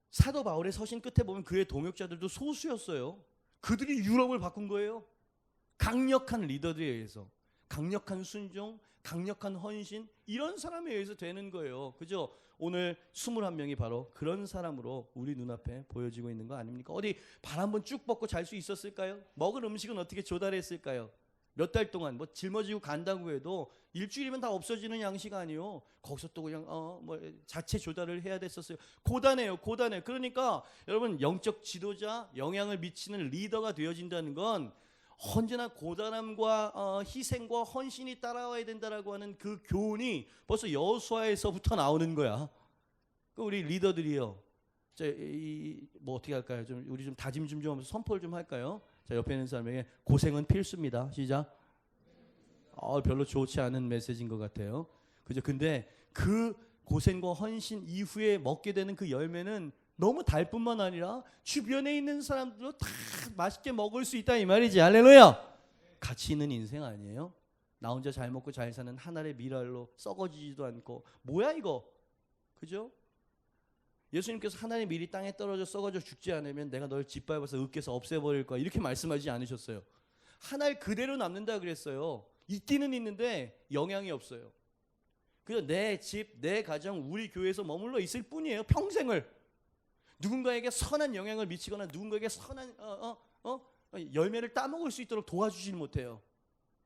S1: 사도 바울의 서신 끝에 보면 그의 동역자들도 소수였어요. 그들이 유럽을 바꾼 거예요. 강력한 리더들에 의해서. 강력한 순종, 강력한 헌신, 이런 사람에 의해서 되는 거예요. 그죠? 오늘 21명이 바로 그런 사람으로 우리 눈앞에 보여지고 있는 거 아닙니까? 어디 발 한번 쭉 뻗고 잘 수 있었을까요? 먹을 음식은 어떻게 조달했을까요? 몇 달 동안 뭐 짊어지고 간다고 해도 일주일이면 다 없어지는 양식 아니요. 거기서 또 그냥 자체 조달을 해야 됐었어요. 고단해요. 그러니까 여러분 영적 지도자, 영향을 미치는 리더가 되어진다는 건 언제나 고단함과 희생과 헌신이 따라와야 된다라고 하는 그 교훈이 벌써 여호수아에서부터 나오는 거야. 우리 리더들이요. 뭐 어떻게 할까요? 우리 좀 다짐 좀 하면서 선포를 좀 할까요? 자, 옆에 있는 사람에게 고생은 필수입니다. 시작. 별로 좋지 않은 메시지인 것 같아요. 그죠? 근데 그 고생과 헌신 이후에 먹게 되는 그 열매는 너무 달 뿐만 아니라 주변에 있는 사람들도 다 맛있게 먹을 수 있다 이 말이지. 할렐루야. 가치 있는 인생 아니에요? 나 혼자 잘 먹고 잘 사는 한 알의 밀알로 썩어지지도 않고 뭐야 이거? 그죠? 예수님께서 하나님의 밀이 땅에 떨어져 썩어져 죽지 않으면 내가 널 짓밟아서 으깨서 없애버릴 거야 이렇게 말씀하지 않으셨어요. 한 알 그대로 남는다 그랬어요. 있기는 있는데 영향이 없어요. 그래서 내 집, 내 가정, 우리 교회에서 머물러 있을 뿐이에요. 평생을. 누군가에게 선한 영향을 미치거나 누군가에게 선한 열매를 따먹을 수 있도록 도와주질 못해요.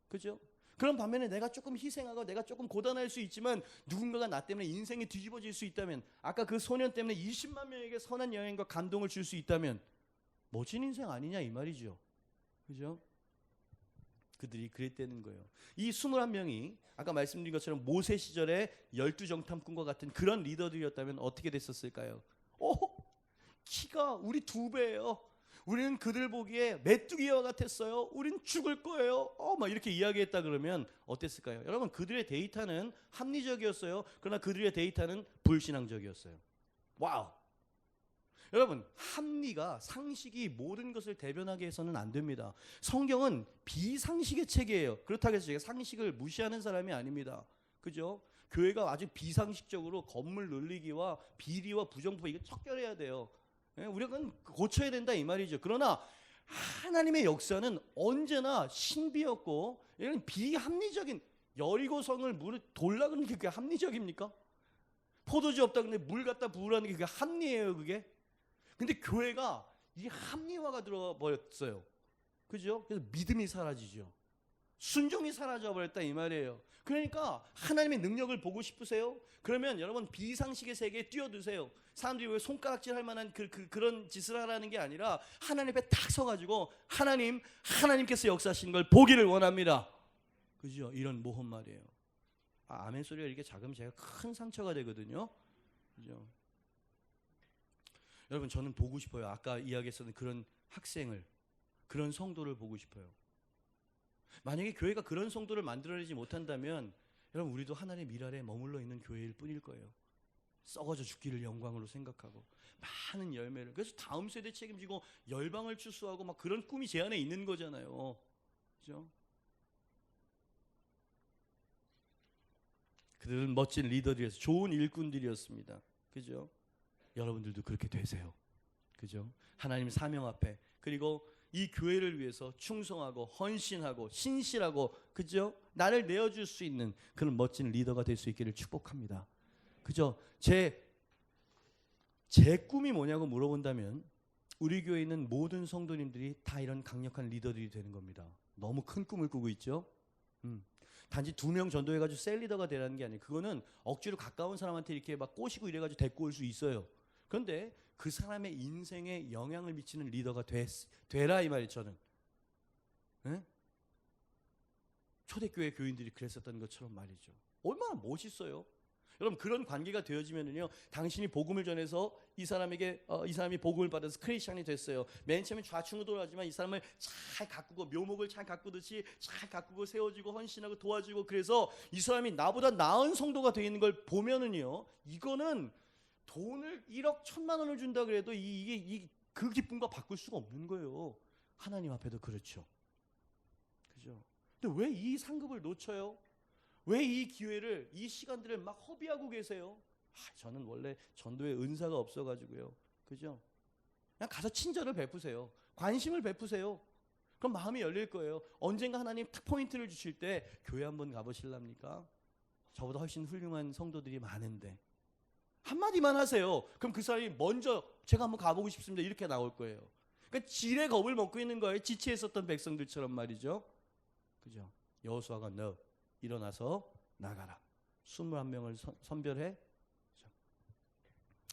S1: 그죠? 그런 반면에 내가 조금 희생하고 내가 조금 고단할 수 있지만 누군가가 나 때문에 인생이 뒤집어질 수 있다면, 아까 그 소년 때문에 20만 명에게 선한 영향과 감동을 줄 수 있다면 멋진 인생 아니냐 이 말이죠. 그죠? 그들이 그랬다는 거예요. 이 21명이 아까 말씀드린 것처럼 모세 시절에 12정탐꾼과 같은 그런 리더들이었다면 어떻게 됐었을까요? 키가 우리 2배예요. 우리는 그들 보기에 메뚜기와 같았어요. 우린 죽을 거예요. 막 이렇게 이야기했다 그러면 어땠을까요? 여러분, 그들의 데이터는 합리적이었어요. 그러나 그들의 데이터는 불신앙적이었어요. 와우. 여러분, 합리가, 상식이 모든 것을 대변하게 해서는 안 됩니다. 성경은 비상식의 책이에요. 그렇다고 해서 제가 상식을 무시하는 사람이 아닙니다. 그죠? 교회가 아주 비상식적으로 건물 늘리기와 비리와 부정부패 이거 척결해야 돼요. 우리가 고쳐야 된다 이 말이죠. 그러나 하나님의 역사는 언제나 신비였고 이런 비합리적인, 여리고성을 물을 돌라 그러는 게 그게 합리적입니까? 포도주 없다 근데 물 갖다 부으라는 게 그게 합리예요 그게? 근데 교회가 이 합리화가 들어가 버렸어요. 그죠? 그래서 믿음이 사라지죠. 순종이 사라져 버렸다 이 말이에요. 그러니까 하나님의 능력을 보고 싶으세요? 그러면 여러분 비상식의 세계에 뛰어드세요. 사람들이 왜 손가락질 할 만한 그런 짓을 하라는 게 아니라 하나님 앞에 딱 서가지고 하나님께서 역사하시는 걸 보기를 원합니다. 그죠? 이런 모험 말이에요. 아멘 소리가 이렇게 작으면 제가 큰 상처가 되거든요. 그죠? 여러분, 저는 보고 싶어요. 아까 이야기했었던 그런 학생을, 그런 성도를 보고 싶어요. 만약에 교회가 그런 성도를 만들어내지 못한다면 여러분, 우리도 하나님의 밀 아래 머물러 있는 교회일 뿐일 거예요. 썩어져 죽기를 영광으로 생각하고 많은 열매를, 그래서 다음 세대 책임지고 열방을 추수하고 막 그런 꿈이 제 안에 있는 거잖아요. 그죠? 그들은 멋진 리더들이었어요. 좋은 일꾼들이었습니다. 그죠? 여러분들도 그렇게 되세요. 그죠? 하나님 사명 앞에, 그리고 이 교회를 위해서 충성하고 헌신하고 신실하고, 그죠? 나를 내어줄 수 있는 그런 멋진 리더가 될 수 있기를 축복합니다. 그죠? 제 꿈이 뭐냐고 물어본다면 우리 교회에 있는 모든 성도님들이 다 이런 강력한 리더들이 되는 겁니다. 너무 큰 꿈을 꾸고 있죠? 단지 2명 전도해가지고 셀 리더가 되라는 게 아니에요. 그거는 억지로 가까운 사람한테 이렇게 막 꼬시고 이래가지고 데리고 올 수 있어요. 그런데 그 사람의 인생에 영향을 미치는 리더가 되라 이 말이에요. 저는 초대교회 교인들이 그랬었던 것처럼 말이죠. 얼마나 멋있어요. 여러분, 그런 관계가 되어지면은요, 당신이 복음을 전해서 이 사람이 복음을 받아서 크리스천이 됐어요. 맨 처음에 좌충우돌 하지만 이 사람을 잘 가꾸고, 묘목을 잘 가꾸듯이 잘 가꾸고 세워주고 헌신하고 도와주고, 그래서 이 사람이 나보다 나은 성도가 되어 있는 걸 보면은요, 이거는 돈을 1억 1,000만 원을 준다 그래도 그 기쁨과 바꿀 수가 없는 거예요. 하나님 앞에도 그렇죠. 그죠? 근데 왜 이 상급을 놓쳐요? 왜 이 기회를, 이 시간들을 막 허비하고 계세요? 저는 원래 전도에 은사가 없어가지고요. 그죠? 그냥 가서 친절을 베푸세요. 관심을 베푸세요. 그럼 마음이 열릴 거예요. 언젠가 하나님 탁 포인트를 주실 때 교회 한번 가보실랍니까? 저보다 훨씬 훌륭한 성도들이 많은데 한마디만 하세요. 그럼 그 사람이 먼저 제가 한번 가보고 싶습니다 이렇게 나올 거예요. 그러니까 지레 겁을 먹고 있는 거예요. 지체했었던 백성들처럼 말이죠. 그죠? 여호수아가 너 일어나서 나가라. 21명을 선별해.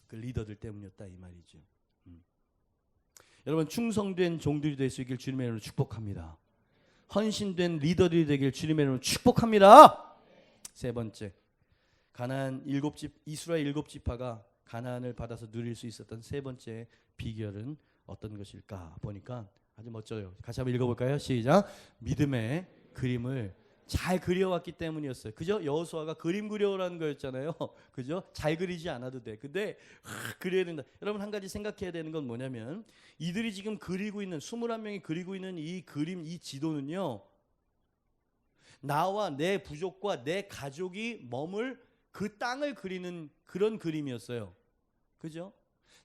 S1: 그 리더들 때문이었다 이 말이죠. 여러분, 충성된 종들이 될 수 있길 주님의 이름으로 축복합니다. 헌신된 리더들이 되길 주님의 이름으로 축복합니다. 세 번째, 가나안 7집, 이스라엘 7지파가 가나안을 받아서 누릴 수 있었던 세 번째 비결은 어떤 것일까 보니까 아주 멋져요. 같이 한번 읽어볼까요? 시작. 믿음의 그림을 잘 그려왔기 때문이었어요. 그죠? 여호수아가 그림 그려오라는 거였잖아요. 그죠? 잘 그리지 않아도 돼. 근데 그려야 된다. 여러분, 한 가지 생각해야 되는 건 뭐냐면 이들이 지금 그리고 있는 21명이 그리고 있는 이 그림, 이 지도는요, 나와 내 부족과 내 가족이 머물 그 땅을 그리는 그런 그림이었어요. 그죠?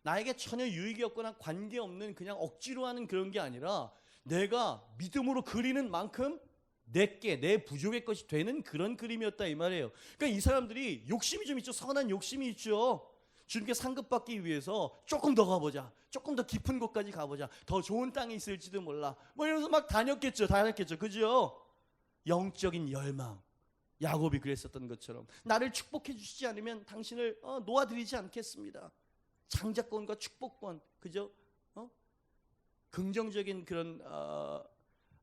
S1: 나에게 전혀 유익이 없거나 관계없는 그냥 억지로 하는 그런 게 아니라 내가 믿음으로 그리는 만큼 내 부족의 것이 되는 그런 그림이었다 이 말이에요. 그러니까 이 사람들이 욕심이 좀 있죠. 선한 욕심이 있죠. 주님께 상급받기 위해서 조금 더 가보자. 조금 더 깊은 곳까지 가보자. 더 좋은 땅이 있을지도 몰라. 뭐 이러면서 막 다녔겠죠. 그죠? 영적인 열망. 야곱이 그랬었던 것처럼 나를 축복해 주시지 않으면 당신을 놓아드리지 않겠습니다. 장자권과 축복권. 그죠? 긍정적인 그런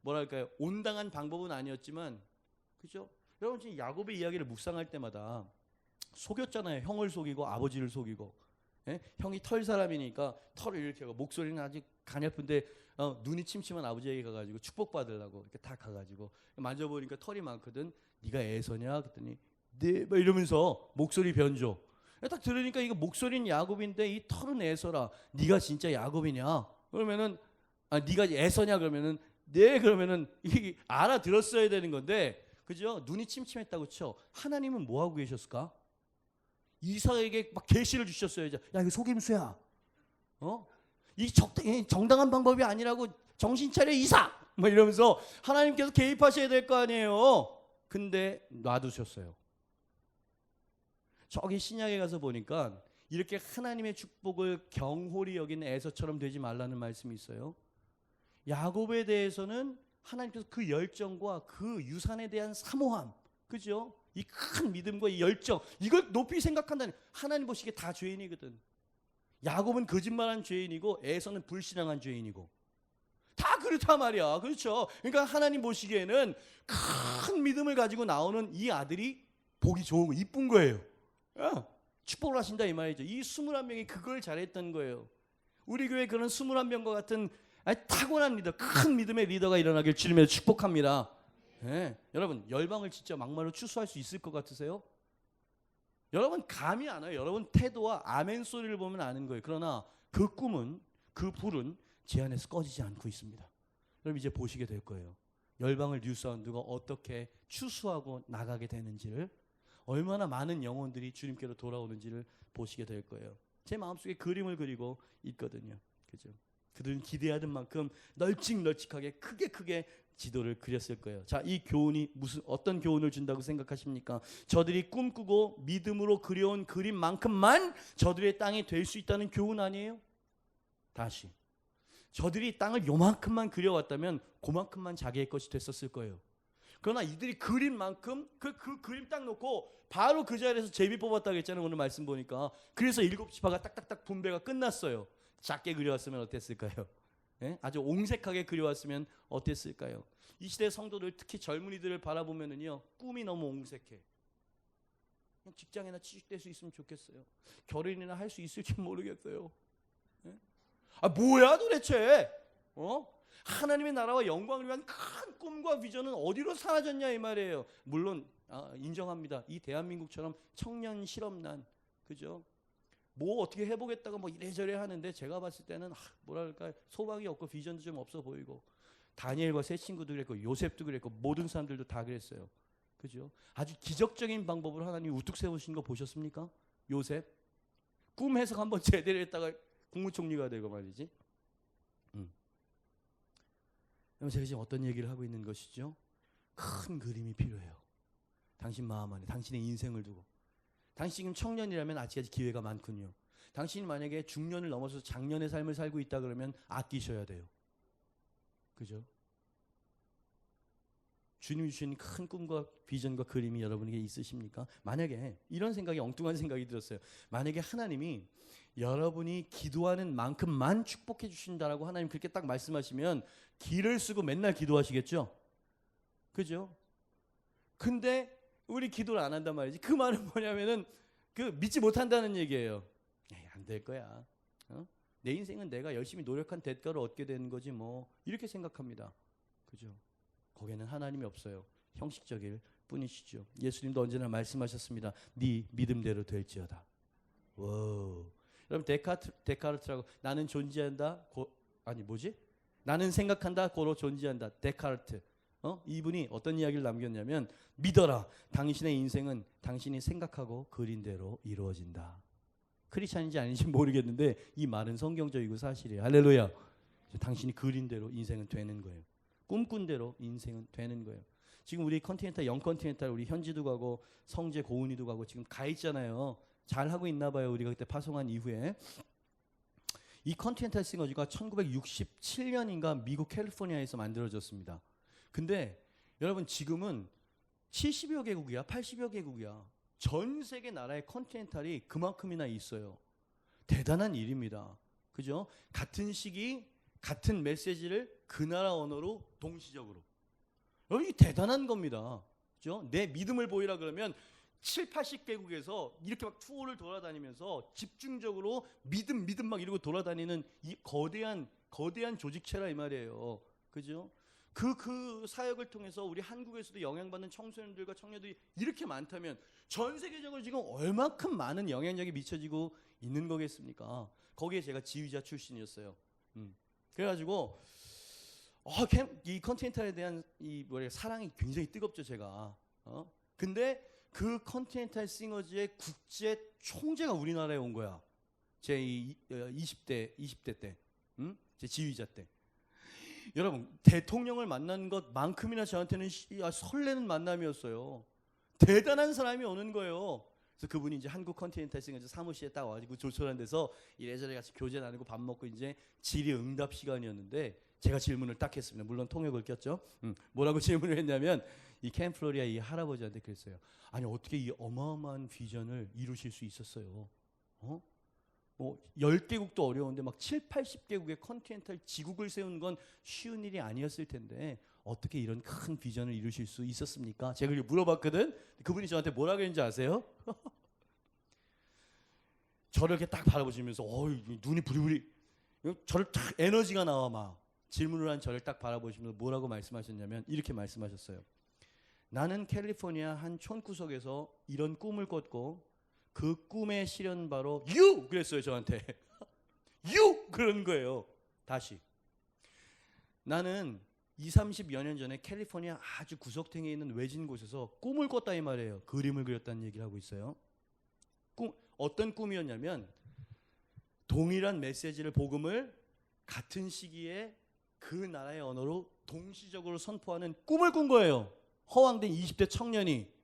S1: 뭐랄까요? 온당한 방법은 아니었지만 그죠? 여러분 지금 야곱의 이야기를 묵상할 때마다 속였잖아요. 형을 속이고 아버지를 속이고. 예? 형이 털 사람이니까 털을 이렇게 하고 목소리는 아직 가냘픈데 눈이 침침한 아버지에게 가가지고 축복받으려고 이렇게 다 가가지고 만져보니까 털이 많거든. 네가 에서냐? 그랬더니 네, 뭐 이러면서 목소리 변조. 딱 들으니까 이거 목소리는 야곱인데 이 털은 에서라. 네가 진짜 야곱이냐? 그러면은 네가 에서냐? 그러면은 네 그러면은 이게 알아들었어야 되는 건데 그죠? 눈이 침침했다고 쳐. 하나님은 뭐 하고 계셨을까? 이삭에게 막 계시를 주셨어요. 야 이거 속임수야. 이 정당한 방법이 아니라고 정신 차려 이삭. 뭐 이러면서 하나님께서 개입하셔야 될 거 아니에요. 근데 놔두셨어요. 저기 신약에 가서 보니까 이렇게 하나님의 축복을 경홀히 여기는 에서처럼 되지 말라는 말씀이 있어요. 야곱에 대해서는 하나님께서 그 열정과 그 유산에 대한 사모함, 그죠? 이 큰 믿음과 이 열정, 이걸 높이 생각한다니 하나님 보시기에 다 죄인이거든. 야곱은 거짓말한 죄인이고 에서는 불신앙한 죄인이고 다 그렇단 말이야. 그렇죠? 그러니까 하나님 보시기에는 큰 믿음을 가지고 나오는 이 아들이 보기 좋은 거, 이쁜 거예요. 축복을 하신다 이 말이죠. 이 21명이 그걸 잘했던 거예요. 우리 교회 그런 21명과 같은 타고난 리더, 큰 믿음의 리더가 일어나길 주님의 축복합니다. 네. 여러분 열방을 진짜 막말로 추수할 수 있을 것 같으세요? 여러분 감이 안 와요. 여러분 태도와 아멘 소리를 보면 아는 거예요. 그러나 그 꿈은, 그 불은 제 안에서 꺼지지 않고 있습니다. 여러분 이제 보시게 될 거예요. 열방을 뉴사운드가 어떻게 추수하고 나가게 되는지를, 얼마나 많은 영혼들이 주님께로 돌아오는지를 보시게 될 거예요. 제 마음속에 그림을 그리고 있거든요. 그죠? 그들은 기대하던 만큼 널찍널찍하게 크게 지도를 그렸을 거예요. 자, 이 교훈이 어떤 교훈을 준다고 생각하십니까? 저들이 꿈꾸고 믿음으로 그려온 그림만큼만 저들의 땅이 될 수 있다는 교훈 아니에요? 다시 저들이 땅을 요만큼만 그려왔다면 그만큼만 자기의 것이 됐었을 거예요. 그러나 이들이 그린 만큼 그 그림 딱 놓고 바로 그 자리에서 제비 뽑았다고 했잖아요. 오늘 말씀 보니까. 그래서 7지파가 딱딱딱 분배가 끝났어요. 작게 그려왔으면 어땠을까요? 예? 아주 옹색하게 그려왔으면 어땠을까요? 이 시대 성도들, 특히 젊은이들을 바라보면은요, 꿈이 너무 옹색해. 그냥 직장이나 취직될 수 있으면 좋겠어요. 결혼이나 할 수 있을지 모르겠어요. 예? 뭐야 도대체? 하나님의 나라와 영광을 위한 큰 꿈과 비전은 어디로 사라졌냐 이 말이에요. 물론 인정합니다. 이 대한민국처럼 청년 실업난, 그죠? 뭐 어떻게 해보겠다고 뭐 이래저래 하는데 제가 봤을 때는 뭐랄까 소망이 없고 비전도 좀 없어 보이고, 다니엘과 세 친구도 그랬고 요셉도 그랬고 모든 사람들도 다 그랬어요. 그죠? 아주 기적적인 방법으로 하나님이 우뚝 세우신 거 보셨습니까? 요셉 꿈 해석 한번 제대로 했다가 국무총리가 되고 말이지. 그럼 제가 지금 어떤 얘기를 하고 있는 것이죠? 큰 그림이 필요해요. 당신 마음 안에, 당신의 인생을 두고. 당신 지금 청년이라면 아직까지 기회가 많군요. 당신이 만약에 중년을 넘어서 장년의 삶을 살고 있다 그러면 아끼셔야 돼요. 그죠? 주님이 주신 큰 꿈과 비전과 그림이 여러분에게 있으십니까? 만약에 이런 생각이, 엉뚱한 생각이 들었어요. 만약에 하나님이 여러분이 기도하는 만큼만 축복해 주신다라고 하나님 그렇게 딱 말씀하시면 기를 쓰고 맨날 기도하시겠죠? 그죠? 근데 우리 기도를 안 한단 말이지. 그 말은 뭐냐면은 믿지 못한다는 얘기예요. 안 될 거야. 내 인생은 내가 열심히 노력한 대가를 얻게 되는 거지 뭐, 이렇게 생각합니다. 그죠? 거기에는 하나님이 없어요. 형식적일 뿐이시죠. 예수님도 언제나 말씀하셨습니다. 네 믿음대로 될지어다. 와우. 여러분 데카르트라고 나는 존재한다. 나는 생각한다. 고로 존재한다. 데카르트. 이분이 어떤 이야기를 남겼냐면 믿어라. 당신의 인생은 당신이 생각하고 그린 대로 이루어진다. 크리스찬인지 아닌지 모르겠는데 이 말은 성경적이고 사실이에요. 할렐루야. 당신이 그린 대로 인생은 되는 거예요. 꿈꾼 대로 인생은 되는 거예요. 지금 우리 컨티넨탈, 영컨티넨탈 우리 현지도 가고 성재 고은이도 가고 지금 가 있잖아요. 잘 하고 있나 봐요. 우리가 그때 파송한 이후에. 이 컨티넨탈 싱어즈가 1967년인가 미국 캘리포니아에서 만들어졌습니다. 근데 여러분 지금은 70여 개국이야, 80여 개국이야. 전 세계 나라의 컨티넨탈이 그만큼이나 있어요. 대단한 일입니다. 그죠? 같은 시기, 같은 메시지를 그 나라 언어로 동시적으로. 여기 대단한 겁니다. 그죠? 내 믿음을 보이라 그러면 7, 80개국에서 이렇게 막 투어를 돌아다니면서 집중적으로 믿음 막 이러고 돌아다니는 이 거대한 조직체라 이 말이에요. 그죠? 그 사역을 통해서 우리 한국에서도 영향받는 청소년들과 청년들이 이렇게 많다면 전 세계적으로 지금 얼마큼 많은 영향력이 미쳐지고 있는 거겠습니까? 거기에 제가 지휘자 출신이었어요. 그래가지고 이 컨티넨탈에 대한 사랑이 굉장히 뜨겁죠, 제가. 근데 그 컨티넨탈 싱어즈의 국제 총재가 우리나라에 온 거야. 제 20대 때, 제 지휘자 때. 여러분 대통령을 만난 것만큼이나 저한테는 설레는 만남이었어요. 대단한 사람이 오는 거예요. 그래서 그분이 이제 한국 컨티넨탈 싱어즈 사무실에 딱 와가지고 조촐한 데서 이래저래 같이 교제 나누고 밥 먹고 이제 질의응답 시간이었는데 제가 질문을 딱 했습니다. 물론 통역을 꼈죠. 뭐라고 질문을 했냐면 이 캠플로리아 이 할아버지한테 그랬어요. 아니 어떻게 이 어마어마한 비전을 이루실 수 있었어요? 뭐 10개국도 어려운데 막 7, 80개국의 컨티넨탈 지국을 세우는 건 쉬운 일이 아니었을 텐데 어떻게 이런 큰 비전을 이루실 수 있었습니까? 제가 물어봤거든. 그분이 저한테 뭐라고 했는지 아세요? 저를 이렇게 딱 바라보시면서 눈이 부리부리 저를 딱 에너지가 나와 막 질문을 한 저를 딱 바라보시면서 뭐라고 말씀하셨냐면 이렇게 말씀하셨어요. 나는 캘리포니아 한 촌구석에서 이런 꿈을 꿨고 그 꿈의 실현 바로 you! 그랬어요 저한테. you! 그런 거예요. 다시. 나는 20, 30여 년 전에 캘리포니아 아주 구석탱이에 있는 외진 곳에서 꿈을 꿨다 이 말이에요. 그림을 그렸다는 얘기를 하고 있어요. 어떤 꿈이었냐면 동일한 메시지를 복음을 같은 시기에 그 나라의 언어로 동시적으로 선포하는 꿈을 꾼 거예요. 허황된 20대 청년이.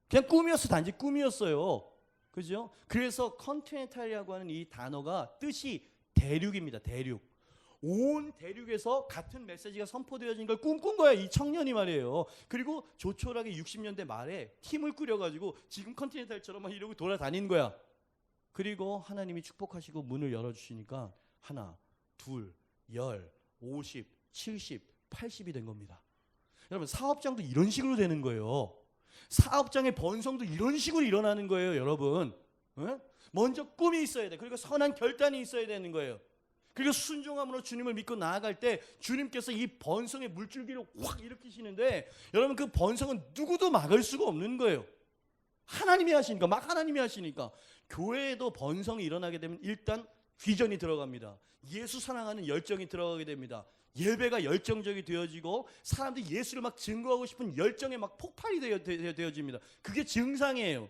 S1: 그냥 꿈이었어. 단지 꿈이었어요. 그죠? 그래서 컨티넨탈이라고 하는 이 단어가 뜻이 대륙입니다. 대륙. 온 대륙에서 같은 메시지가 선포되어진 걸 꿈꾼 거야. 이 청년이 말이에요. 그리고 조촐하게 60년대 말에 팀을 꾸려가지고 지금 컨티넨탈처럼 막 이러고 돌아다닌 거야. 그리고 하나님이 축복하시고 문을 열어주시니까 하나, 둘, 10, 50, 70, 80이 된 겁니다. 여러분 사업장도 이런 식으로 되는 거예요. 사업장의 번성도 이런 식으로 일어나는 거예요. 여러분 먼저 꿈이 있어야 돼. 그리고 선한 결단이 있어야 되는 거예요. 그리고 순종함으로 주님을 믿고 나아갈 때 주님께서 이 번성의 물줄기를 확 일으키시는데 여러분 그 번성은 누구도 막을 수가 없는 거예요. 하나님이 하시니까 막 하나님이 하시니까. 교회에도 번성이 일어나게 되면 일단 비전이 들어갑니다. 예수 사랑하는 열정이 들어가게 됩니다. 예배가 열정적이 되어지고 사람들이 예수를 막 증거하고 싶은 열정에 막 폭발이 되어집니다. 그게 증상이에요.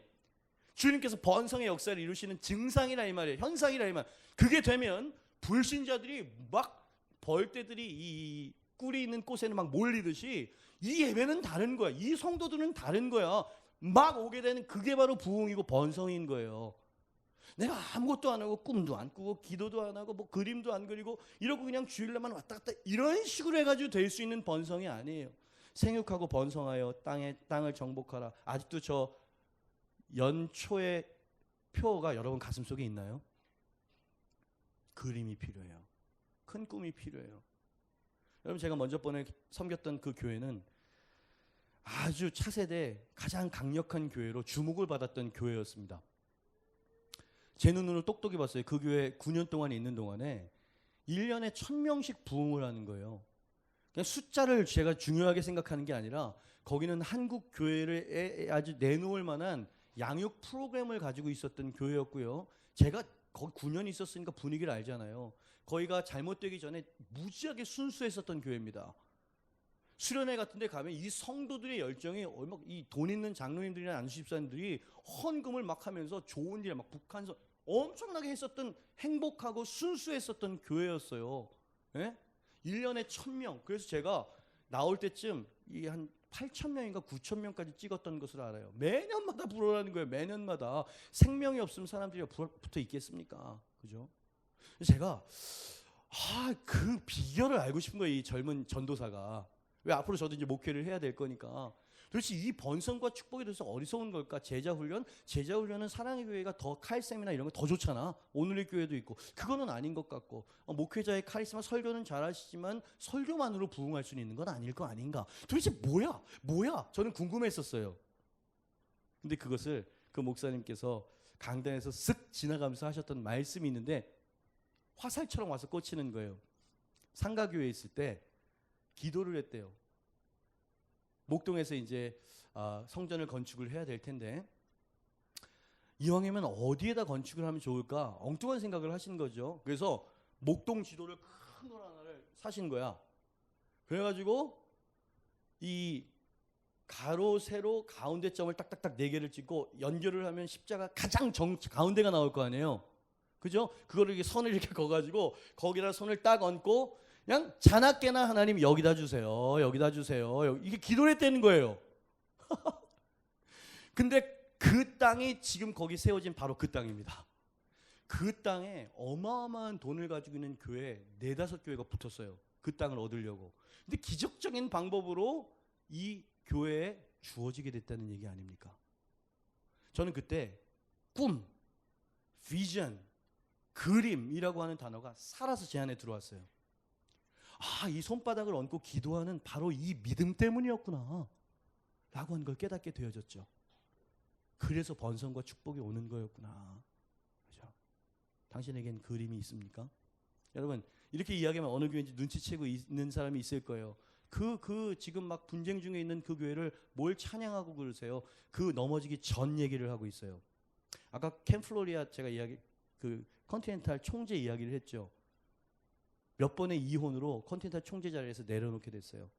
S1: 주님께서 번성의 역사를 이루시는 증상이라 이 말이에요. 현상이라 이 말. 그게 되면 불신자들이 막 벌떼들이 이 꿀이 있는 꽃에는 막 몰리듯이 이 예배는 다른 거야. 이 성도들은 다른 거야. 막 오게 되는 그게 바로 부흥이고 번성인 거예요. 내가 아무것도 안 하고 꿈도 안 꾸고 기도도 안 하고 뭐 그림도 안 그리고 이러고 그냥 주일날만 왔다 갔다 이런 식으로 해가지고 될 수 있는 번성이 아니에요. 생육하고 번성하여 땅을 정복하라. 아직도 저 연초의 표가 여러분 가슴속에 있나요? 그림이 필요해요. 큰 꿈이 필요해요. 여러분 제가 먼저 번에 섬겼던 그 교회는 아주 차세대 가장 강력한 교회로 주목을 받았던 교회였습니다. 제 눈으로 똑똑히 봤어요. 그 교회 9년 동안 있는 동안에 1년에 1000명씩 부흥을 하는 거예요. 그냥 숫자를 제가 중요하게 생각하는 게 아니라 거기는 한국 교회를 아주 내놓을 만한 양육 프로그램을 가지고 있었던 교회였고요. 제가 거기 9년 있었으니까 분위기를 알잖아요. 거기가 잘못되기 전에 무지하게 순수했었던 교회입니다. 수련회 같은 데 가면 이 성도들의 열정이 얼마, 이 돈 있는 장로님들이나 안수집사님들이 헌금을 막 하면서 좋은 일, 막 북한서 엄청나게 했었던, 행복하고 순수했었던 교회였어요. 예? 1년에 1000명. 그래서 제가 나올 때쯤 이 한 8,000명인가 9,000명까지 찍었던 것을 알아요. 매년마다 불어나는 거예요. 매년마다. 생명이 없으면 사람들이 붙어 있겠습니까? 그죠? 제가 그 비결을 알고 싶은 거예요. 이 젊은 전도사가. 왜 앞으로 저도 이제 목회를 해야 될 거니까. 도대체 이 번성과 축복에 대해서 어리석은 걸까? 제자훈련은 사랑의 교회가 더 카리스마나 이런 거 더 좋잖아. 오늘의 교회도 있고. 그거는 아닌 것 같고. 목회자의 카리스마, 설교는 잘하시지만 설교만으로 부흥할 수 있는 건 아닐 거 아닌가? 도대체 뭐야? 저는 궁금했었어요. 근데 그것을 그 목사님께서 강단에서 쓱 지나가면서 하셨던 말씀이 있는데 화살처럼 와서 꽂히는 거예요. 상가교회에 있을 때 기도를 했대요. 목동에서 이제 성전을 건축을 해야 될 텐데 이왕이면 어디에다 건축을 하면 좋을까? 엉뚱한 생각을 하신 거죠. 그래서 목동 지도를 큰 걸 하나를 사신 거야. 그래가지고 이 가로 세로 가운데 점을 딱딱딱 4개를 찍고 연결을 하면 십자가 가장 가운데가 나올 거 아니에요. 그죠? 그거를 이렇게 선을 이렇게 그어가지고 거기다 손을 딱 얹고 그냥 자나깨나 하나님 여기다 주세요. 여기다 주세요. 이게 기도를 했다는 거예요. 근데 그 땅이 지금 거기 세워진 바로 그 땅입니다. 그 땅에 어마어마한 돈을 가지고 있는 교회 4-5교회가 붙었어요. 그 땅을 얻으려고. 근데 기적적인 방법으로 이 교회에 주어지게 됐다는 얘기 아닙니까? 저는 그때 꿈, 비전, 그림이라고 하는 단어가 살아서 제 안에 들어왔어요. 이 손바닥을 얹고 기도하는 바로 이 믿음 때문이었구나 라고 하는 걸 깨닫게 되어졌죠. 그래서 번성과 축복이 오는 거였구나. 그렇죠? 당신에겐 그림이 있습니까? 여러분 이렇게 이야기하면 어느 교회인지 눈치채고 있는 사람이 있을 거예요. 지금 막 분쟁 중에 있는 그 교회를 뭘 찬양하고 그러세요? 그 넘어지기 전 얘기를 하고 있어요. 아까 캠플로리아 제가 그 컨티넨탈 총재 이야기를 했죠. 몇 번의 이혼으로 컨티넨탈 총재 자리에서 내려놓게 됐어요.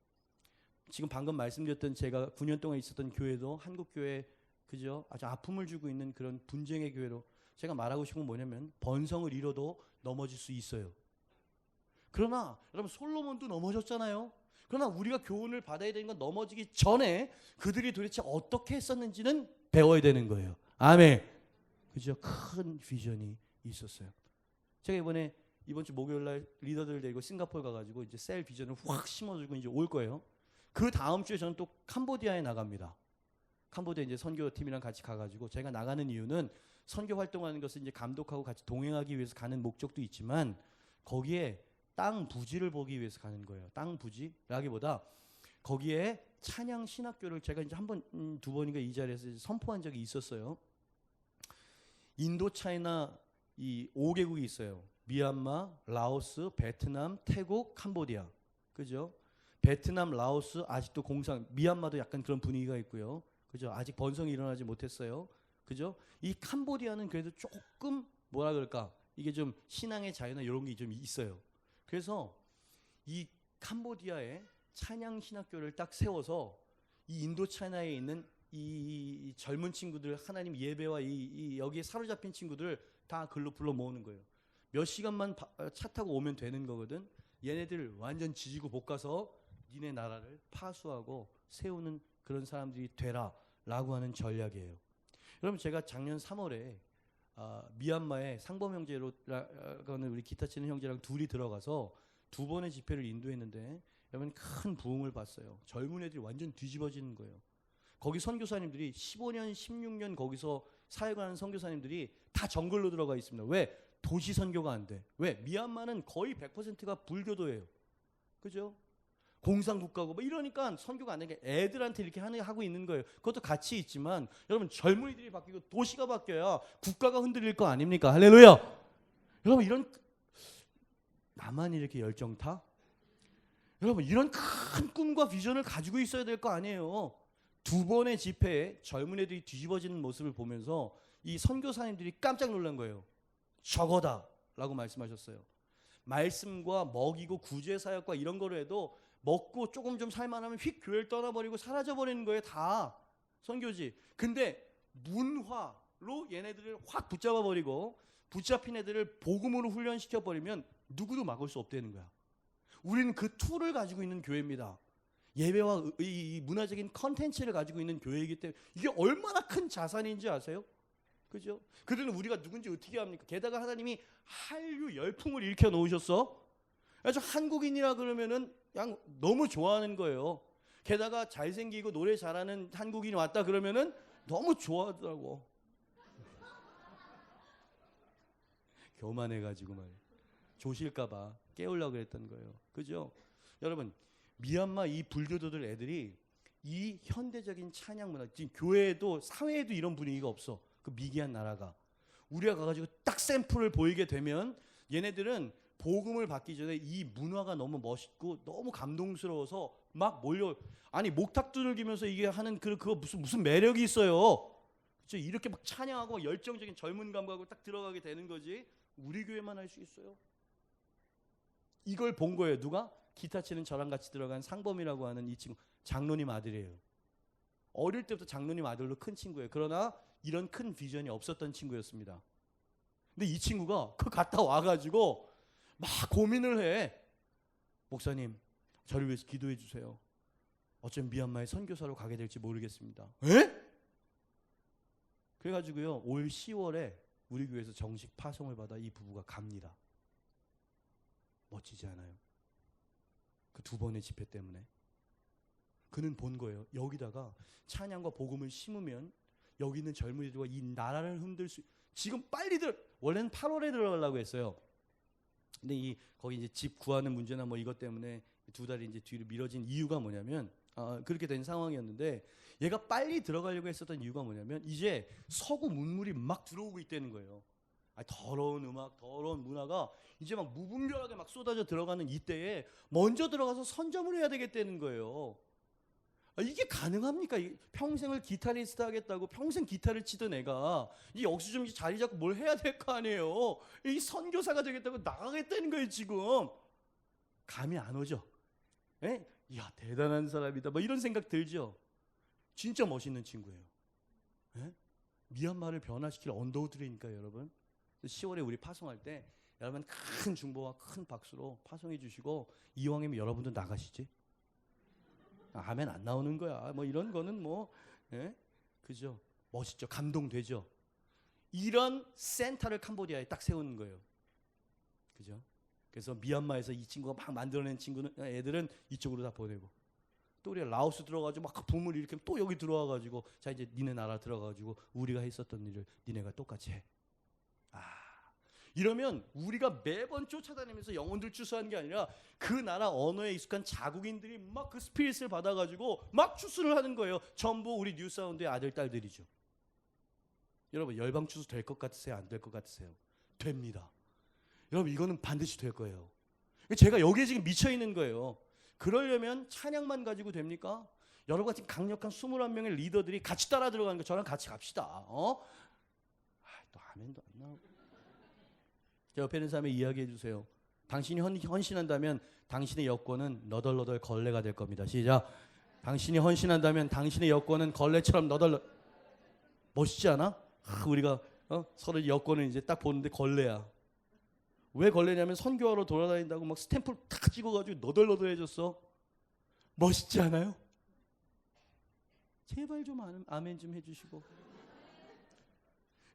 S1: 지금 방금 말씀드렸던 제가 9년 동안 있었던 교회도 한국교회 그죠? 아주 아픔을 주고 있는 그런 분쟁의 교회로 제가 말하고 싶은 건 뭐냐면 번성을 이뤄도 넘어질 수 있어요. 그러나 여러분 솔로몬도 넘어졌잖아요. 그러나 우리가 교훈을 받아야 되는 건 넘어지기 전에 그들이 도대체 어떻게 했었는지는 배워야 되는 거예요. 아멘. 그죠? 큰 비전이 있었어요. 제가 이번 주 목요일 날 리더들 데리고 싱가포르 가가지고 이제 셀 비전을 확 심어주고 이제 올 거예요. 그 다음 주에 저는 또 캄보디아에 나갑니다. 캄보디아 이제 선교팀이랑 같이 가가지고 제가 나가는 이유는 선교 활동하는 것을 이제 감독하고 같이 동행하기 위해서 가는 목적도 있지만 거기에 땅 부지를 보기 위해서 가는 거예요. 땅 부지라기보다 거기에 찬양 신학교를 제가 이제 한 번, 2번인가 이 자리에서 선포한 적이 있었어요. 인도, 차이나 이 5개국이 있어요. 미얀마, 라오스, 베트남, 태국, 캄보디아. 그죠? 베트남, 라오스 아직도 미얀마도 약간 그런 분위기가 있고요. 그죠? 아직 번성이 일어나지 못했어요. 그죠? 이 캄보디아는 그래도 조금 뭐라 그럴까? 이게 좀 신앙의 자유나 이런 게 좀 있어요. 그래서 이 캄보디아에 찬양 신학교를 딱 세워서 이 인도 차이나에 있는 이 젊은 친구들 하나님 예배와 이 여기에 사로잡힌 친구들을 다 글로 불러 모으는 거예요. 몇 시간만 차 타고 오면 되는 거거든. 얘네들 완전 지지고 볶아서 니네 나라를 파수하고 세우는 그런 사람들이 되라라고 하는 전략이에요. 여러분 제가 작년 3월에 미얀마에 상범 형제로라는 우리 기타 치는 형제랑 둘이 들어가서 2번의 집회를 인도했는데 여러분 큰 부흥을 봤어요. 젊은 애들이 완전 뒤집어지는 거예요. 거기 선교사님들이 15년, 16년 거기서 사역하는 선교사님들이 다 정글로 들어가 있습니다. 왜? 도시 선교가 안 돼. 왜? 미얀마는 거의 100%가 불교도예요. 그죠? 공산국가고 뭐 이러니까 선교가 안 되니까 애들한테 이렇게 하고 있는 거예요. 그것도 같이 있지만 여러분 젊은이들이 바뀌고 도시가 바뀌어야 국가가 흔들릴 거 아닙니까? 할렐루야. 여러분 이런 나만 이렇게 열정 타? 여러분 이런 큰 꿈과 비전을 가지고 있어야 될 거 아니에요. 2번의 집회에 젊은 애들이 뒤집어지는 모습을 보면서 이 선교사님들이 깜짝 놀란 거예요. 저거다 라고 말씀하셨어요. 말씀과 먹이고 구제 사역과 이런 거로 해도 먹고 조금 좀 살만하면 휙 교회를 떠나버리고 사라져버리는 거예요. 다 선교지. 근데 문화로 얘네들을 확 붙잡아버리고 붙잡힌 애들을 복음으로 훈련시켜버리면 누구도 막을 수 없다는 거야. 우리는 그 툴을 가지고 있는 교회입니다. 예배와 이 문화적인 컨텐츠를 가지고 있는 교회이기 때문에 이게 얼마나 큰 자산인지 아세요? 그죠? 그들은 우리가 누군지 어떻게 합니까? 게다가 하나님이 한류 열풍을 일으켜 놓으셨어. 아주 한국인이라 그러면은 그냥 너무 좋아하는 거예요. 게다가 잘생기고 노래 잘하는 한국인이 왔다 그러면은 너무 좋아하더라고. 교만해가지고 말이야. 조실까봐 깨우려고 그랬던 거예요. 그죠? 여러분, 미얀마 이 불교도들 애들이 이 현대적인 찬양 문화, 지금 교회에도 사회에도 이런 분위기가 없어. 그 미개한 나라가. 우리가 가가지고 딱 샘플을 보이게 되면 얘네들은 복음을 받기 전에 이 문화가 너무 멋있고 너무 감동스러워서 막 몰려. 아니 목탁 두들기면서 이게 하는 그거 무슨 매력이 있어요. 그렇죠? 이렇게 막 찬양하고 열정적인 젊은 감각으로 딱 들어가게 되는 거지. 우리 교회만 할 수 있어요? 이걸 본 거예요. 누가? 기타 치는 저랑 같이 들어간 상범이라고 하는 이 친구. 장로님 아들이에요. 어릴 때부터 장로님 아들로 큰 친구예요. 그러나 이런 큰 비전이 없었던 친구였습니다. 근데 이 친구가 그 갔다 와가지고 막 고민을 해. 목사님, 저를 위해서 기도해 주세요. 어쩌면 미얀마에 선교사로 가게 될지 모르겠습니다. 에? 그래가지고요, 올 10월에 우리 교회에서 정식 파송을 받아 이 부부가 갑니다. 멋지지 않아요? 그 두 번의 집회 때문에. 그는 본 거예요. 여기다가 찬양과 복음을 심으면 여기 있는 젊은이들과 이 나라를 흔들 수, 지금 빨리 원래는 8월에 들어가려고 했어요. 근데 거기 이제 집 구하는 문제나 뭐 이것 때문에 두 달이 이제 뒤로 미뤄진 이유가 뭐냐면, 그렇게 된 상황이었는데, 얘가 빨리 들어가려고 했었던 이유가 뭐냐면, 이제 서구 문물이 막 들어오고 있다는 거예요. 더러운 음악, 더러운 문화가 이제 막 무분별하게 막 쏟아져 들어가는 이때에 먼저 들어가서 선점을 해야 되겠다는 거예요. 이게 가능합니까? 평생을 기타리스트 하겠다고 평생 기타를 치던 애가 이 역수좀 자리 잡고 뭘 해야 될 거 아니에요. 이 선교사가 되겠다고 나가겠다는 거예요. 지금 감이 안 오죠? 에? 이야, 대단한 사람이다 뭐 이런 생각 들죠? 진짜 멋있는 친구예요. 에? 미얀마를 변화시킬 언더우드라니까요, 여러분. 10월에 우리 파송할 때 여러분 큰 중보와 큰 박수로 파송해 주시고, 이왕이면 여러분도 나가시지. 아멘 안 나오는 거야. 뭐 이런 거는 뭐, 예? 그죠? 멋있죠. 감동되죠. 이런 센터를 캄보디아에 딱 세우는 거예요. 그죠? 그래서 미얀마에서 이 친구가 막 만들어낸 애들은 이쪽으로 다 보내고, 또 우리가 라오스 들어가지고 막 붐을 일으키면 또 여기 들어와가지고, 자 이제 니네 나라 들어가가지고 우리가 했었던 일을 니네가 똑같이 해. 이러면 우리가 매번 쫓아다니면서 영혼들 추수하는 게 아니라 그 나라 언어에 익숙한 자국인들이 막 그 스피릿을 받아가지고 막 추수를 하는 거예요. 전부 우리 뉴사운드의 아들 딸들이죠. 여러분, 열방 추수 될 것 같으세요? 안 될 것 같으세요? 됩니다. 여러분, 이거는 반드시 될 거예요. 제가 여기에 지금 미쳐 있는 거예요. 그러려면 찬양만 가지고 됩니까? 여러분 같은 강력한 21명의 리더들이 같이 따라 들어가는 거, 저랑 같이 갑시다. 또 아멘도 안 나오고. 제 옆에 있는 사람에 이야기해 주세요. 당신이 헌신한다면 당신의 여권은 너덜너덜 걸레가 될 겁니다. 시작. 당신이 헌신한다면 당신의 여권은 걸레처럼 너덜너덜. 멋있지 않아? 우리가 서로 여권을 이제 딱 보는데 걸레야. 왜 걸레냐면 선교하러 돌아다닌다고 막 스탬프를 탁 찍어가지고 너덜너덜해졌어. 멋있지 않아요? 제발 좀 아멘 좀 해주시고.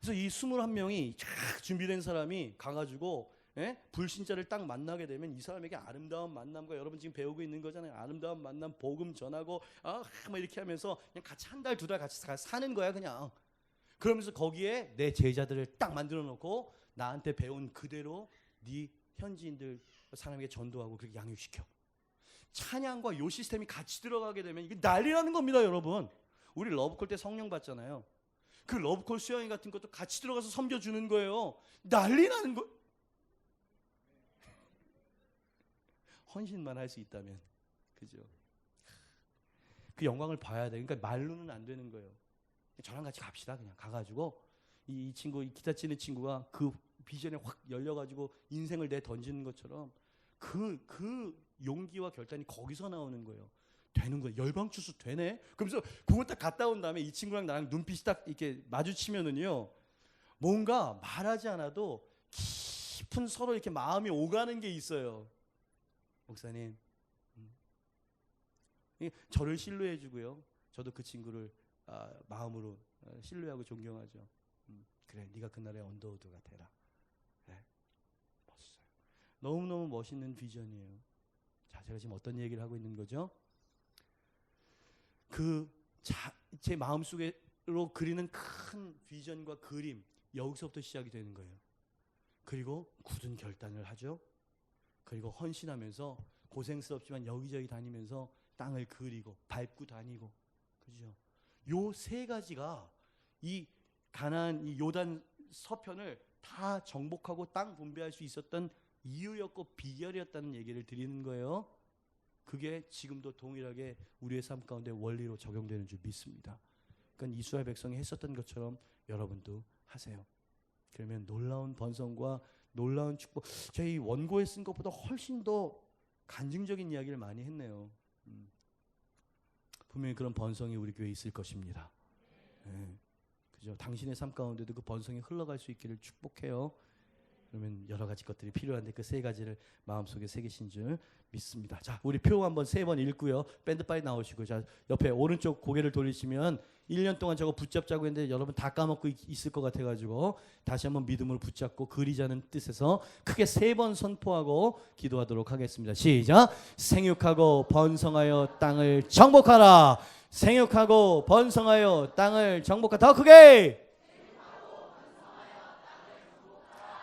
S1: 그래서 이 21명이 준비된 사람이 가가지고, 불신자를 딱 만나게 되면 이 사람에게 아름다운 만남과, 여러분 지금 배우고 있는 거잖아요. 아름다운 만남, 복음 전하고, 막 이렇게 하면서 그냥 같이 한 달, 두 달 같이 사는 거야, 그냥. 그러면서 거기에 내 제자들을 딱 만들어 놓고 나한테 배운 그대로 네 현지인들 사람에게 전도하고 그렇게 양육시켜. 찬양과 요 시스템이 같이 들어가게 되면 이게 난리라는 겁니다, 여러분. 우리 러브콜 때 성령 받잖아요. 그 러브콜 수양회 같은 것도 같이 들어가서 섬겨주는 거예요. 난리 나는 거. 헌신만 할 수 있다면, 그죠? 그 영광을 봐야 돼. 그러니까 말로는 안 되는 거예요. 저랑 같이 갑시다. 그냥 가가지고 이 친구, 이 기타 치는 친구가 그 비전에 확 열려가지고 인생을 내 던지는 것처럼 그 용기와 결단이 거기서 나오는 거예요. 되는 거예요. 열방 추수 되네. 그러면서 그거 딱 갔다 온 다음에 이 친구랑 나랑 눈빛이 딱 이렇게 마주치면은요, 뭔가 말하지 않아도 깊은 서로 이렇게 마음이 오가는 게 있어요. 목사님, 저를 신뢰해주고요. 저도 그 친구를 마음으로 신뢰하고 존경하죠. 그래, 네가 그날의 언더우드가 되라. 네, 멋있어요. 너무너무 멋있는 비전이에요. 자, 제가 지금 어떤 얘기를 하고 있는 거죠? 제 마음속으로 그리는 큰 비전과 그림, 여기서부터 시작이 되는 거예요. 그리고 굳은 결단을 하죠. 그리고 헌신하면서 고생스럽지만 여기저기 다니면서 땅을 그리고 밟고 다니고, 그죠? 요 세 가지가 이 가나안, 이 요단 서편을 다 정복하고 땅 분배할 수 있었던 이유였고 비결이었다는 얘기를 드리는 거예요. 그게 지금도 동일하게 우리의 삶 가운데 원리로 적용되는 줄 믿습니다. 그러니까 이스라엘 백성이 했었던 것처럼 여러분도 하세요. 그러면 놀라운 번성과 놀라운 축복. 저희 원고에 쓴 것보다 훨씬 더 간증적인 이야기를 많이 했네요. 분명히 그런 번성이 우리 교회에 있을 것입니다. 네. 그죠? 당신의 삶 가운데도 그 번성이 흘러갈 수 있기를 축복해요. 그러면 여러 가지 것들이 필요한데 그 세 가지를 마음속에 새기신 줄 믿습니다. 자, 우리 표 한번 3번 읽고요. 밴드 빨리 나오시고, 자, 옆에 오른쪽 고개를 돌리시면 1년 동안 저거 붙잡자고 했는데 여러분 다 까먹고 있을 것 같아가지고 다시 한번 믿음으로 붙잡고 그리자는 뜻에서 크게 3번 선포하고 기도하도록 하겠습니다. 시작. 생육하고 번성하여 땅을 정복하라. 생육하고 번성하여 땅을 정복하라. 더 크게.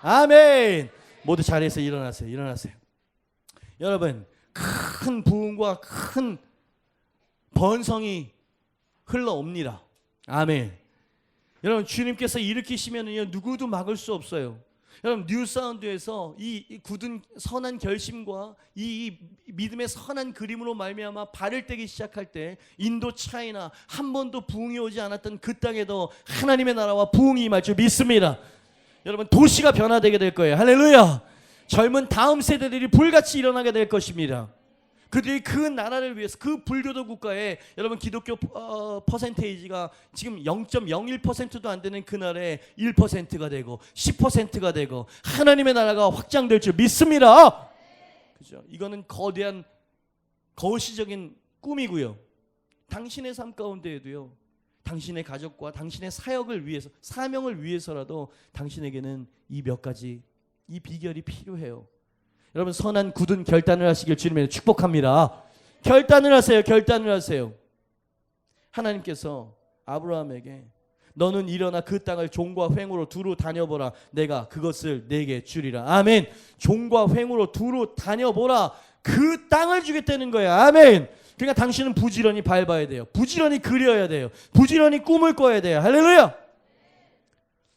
S1: 아멘. 모두 자리에서 일어나세요. 일어나세요. 여러분, 큰 부흥과 큰 번성이 흘러옵니다. 아멘. 여러분, 주님께서 일으키시면은요, 누구도 막을 수 없어요. 여러분, 뉴사운드에서 이 굳은 선한 결심과 이 믿음의 선한 그림으로 말미암아 발을 떼기 시작할 때 인도 차이나 한 번도 부흥이 오지 않았던 그 땅에도 하나님의 나라와 부흥이 임할 줄 믿습니다. 여러분, 도시가 변화되게 될 거예요. 할렐루야. 젊은 다음 세대들이 불같이 일어나게 될 것입니다. 그들이 그 나라를 위해서, 그 불교도 국가에 여러분 기독교 퍼센테이지가 지금 0.01%도 안 되는 그날에 1%가 되고 10%가 되고 하나님의 나라가 확장될 줄 믿습니다. 그죠? 이거는 거대한 거시적인 꿈이고요. 당신의 삶 가운데에도요, 당신의 가족과 당신의 사역을 위해서, 사명을 위해서라도 당신에게는 이 몇 가지, 이 비결이 필요해요. 여러분, 선한 굳은 결단을 하시길 주님의 축복합니다. 결단을 하세요. 결단을 하세요. 하나님께서 아브라함에게 너는 일어나 그 땅을 종과 횡으로 두루 다녀보라. 내가 그것을 내게 주리라. 아멘. 종과 횡으로 두루 다녀보라. 그 땅을 주겠다는 거예요. 아멘. 그러니까 당신은 부지런히 밟아야 돼요. 부지런히 그려야 돼요. 부지런히 꿈을 꿔야 돼요. 할렐루야.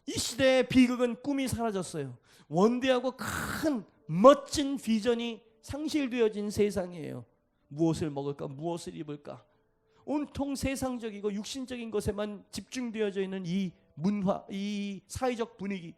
S1: 이 시대의 비극은 꿈이 사라졌어요. 원대하고 큰 멋진 비전이 상실되어진 세상이에요. 무엇을 먹을까? 무엇을 입을까? 온통 세상적이고 육신적인 것에만 집중되어져 있는 이 문화, 이 사회적 분위기.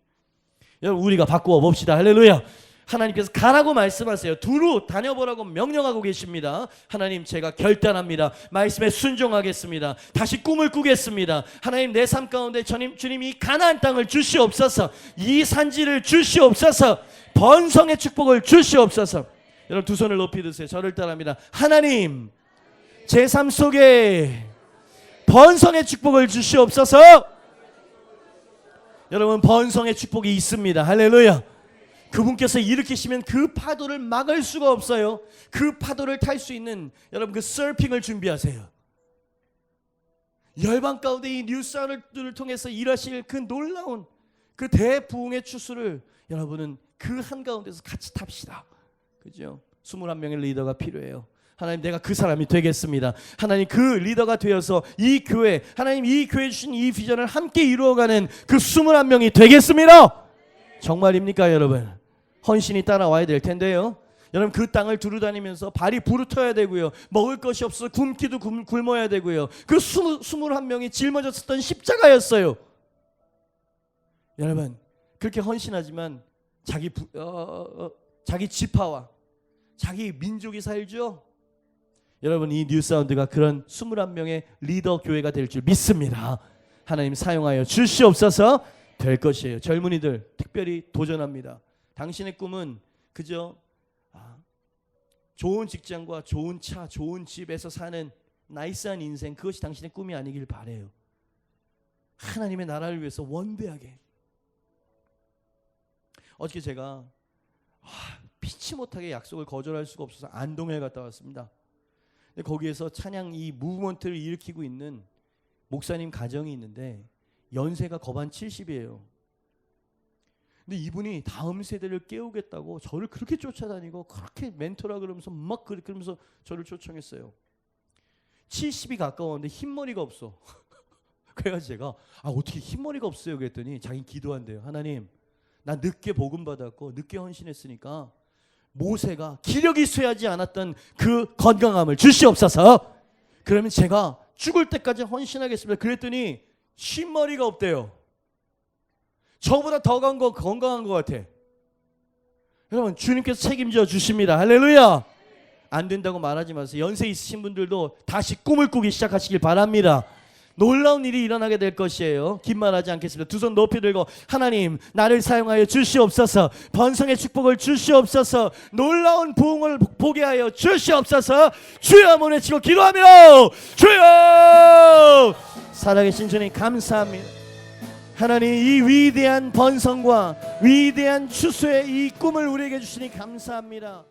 S1: 여러분, 우리가 바꾸어 봅시다. 할렐루야. 하나님께서 가라고 말씀하세요. 두루 다녀보라고 명령하고 계십니다. 하나님, 제가 결단합니다. 말씀에 순종하겠습니다. 다시 꿈을 꾸겠습니다. 하나님, 내 삶 가운데 주님이 가나안 땅을 주시옵소서. 이 산지를 주시옵소서. 번성의 축복을 주시옵소서. 여러분, 두 손을 높이 드세요. 저를 따라합니다. 하나님, 제 삶 속에 번성의 축복을 주시옵소서. 여러분, 번성의 축복이 있습니다. 할렐루야. 그분께서 일으키시면 그 파도를 막을 수가 없어요. 그 파도를 탈 수 있는 여러분 그 서핑을 준비하세요. 열방 가운데 이 뉴사운드를 통해서 일하실 그 놀라운 그 대부흥의 추수를 여러분은 그 한가운데서 같이 탑시다. 그죠? 21명의 리더가 필요해요. 하나님, 내가 그 사람이 되겠습니다. 하나님, 그 리더가 되어서 이 교회, 하나님 이 교회 주신 이 비전을 함께 이루어가는 그 21명이 되겠습니다. 정말입니까, 여러분? 헌신이 따라와야 될 텐데요. 여러분, 그 땅을 두루다니면서 발이 부르터야 되고요. 먹을 것이 없어 굶기도 굶어야 되고요. 그 21명이 짊어졌었던 십자가였어요. 여러분, 그렇게 헌신하지만 자기 지파와 자기 민족이 살죠. 여러분, 이 뉴사운드가 그런 21명의 리더 교회가 될 줄 믿습니다. 하나님 사용하여 주시옵소서. 될 것이에요. 젊은이들 특별히 도전합니다. 당신의 꿈은 그저 좋은 직장과 좋은 차, 좋은 집에서 사는 나이스한 인생, 그것이 당신의 꿈이 아니길 바라요. 하나님의 나라를 위해서 원대하게. 어저께 제가 피치 못하게 약속을 거절할 수가 없어서 안동에 갔다 왔습니다. 근데 거기에서 찬양 이 무브먼트를 일으키고 있는 목사님 가정이 있는데 연세가 거반 70이에요. 근데 이분이 다음 세대를 깨우겠다고 저를 그렇게 쫓아다니고 그렇게 멘토라 그러면서 막 그러면서 저를 초청했어요. 70이 가까웠는데 흰머리가 없어. 그래가지고 제가 어떻게 흰머리가 없어요 그랬더니 자기 기도한대요. 하나님, 나 늦게 복음 받았고 늦게 헌신했으니까 모세가 기력이 쇠하지 않았던 그 건강함을 주시옵소서. 그러면 제가 죽을 때까지 헌신하겠습니다. 그랬더니 흰머리가 없대요. 저보다 더 건강한 것 같아. 여러분, 주님께서 책임져 주십니다. 할렐루야. 안 된다고 말하지 마세요. 연세 있으신 분들도 다시 꿈을 꾸기 시작하시길 바랍니다. 놀라운 일이 일어나게 될 것이에요. 긴 말하지 않겠습니다. 두 손 높이 들고 하나님, 나를 사용하여 주시옵소서. 번성의 축복을 주시옵소서. 놀라운 부흥을 보게 하여 주시옵소서. 주여 한번 외치고 기도하며 주여. 살아계신 주님 감사합니다. 하나님, 이 위대한 번성과 위대한 추수의 이 꿈을 우리에게 주시니 감사합니다.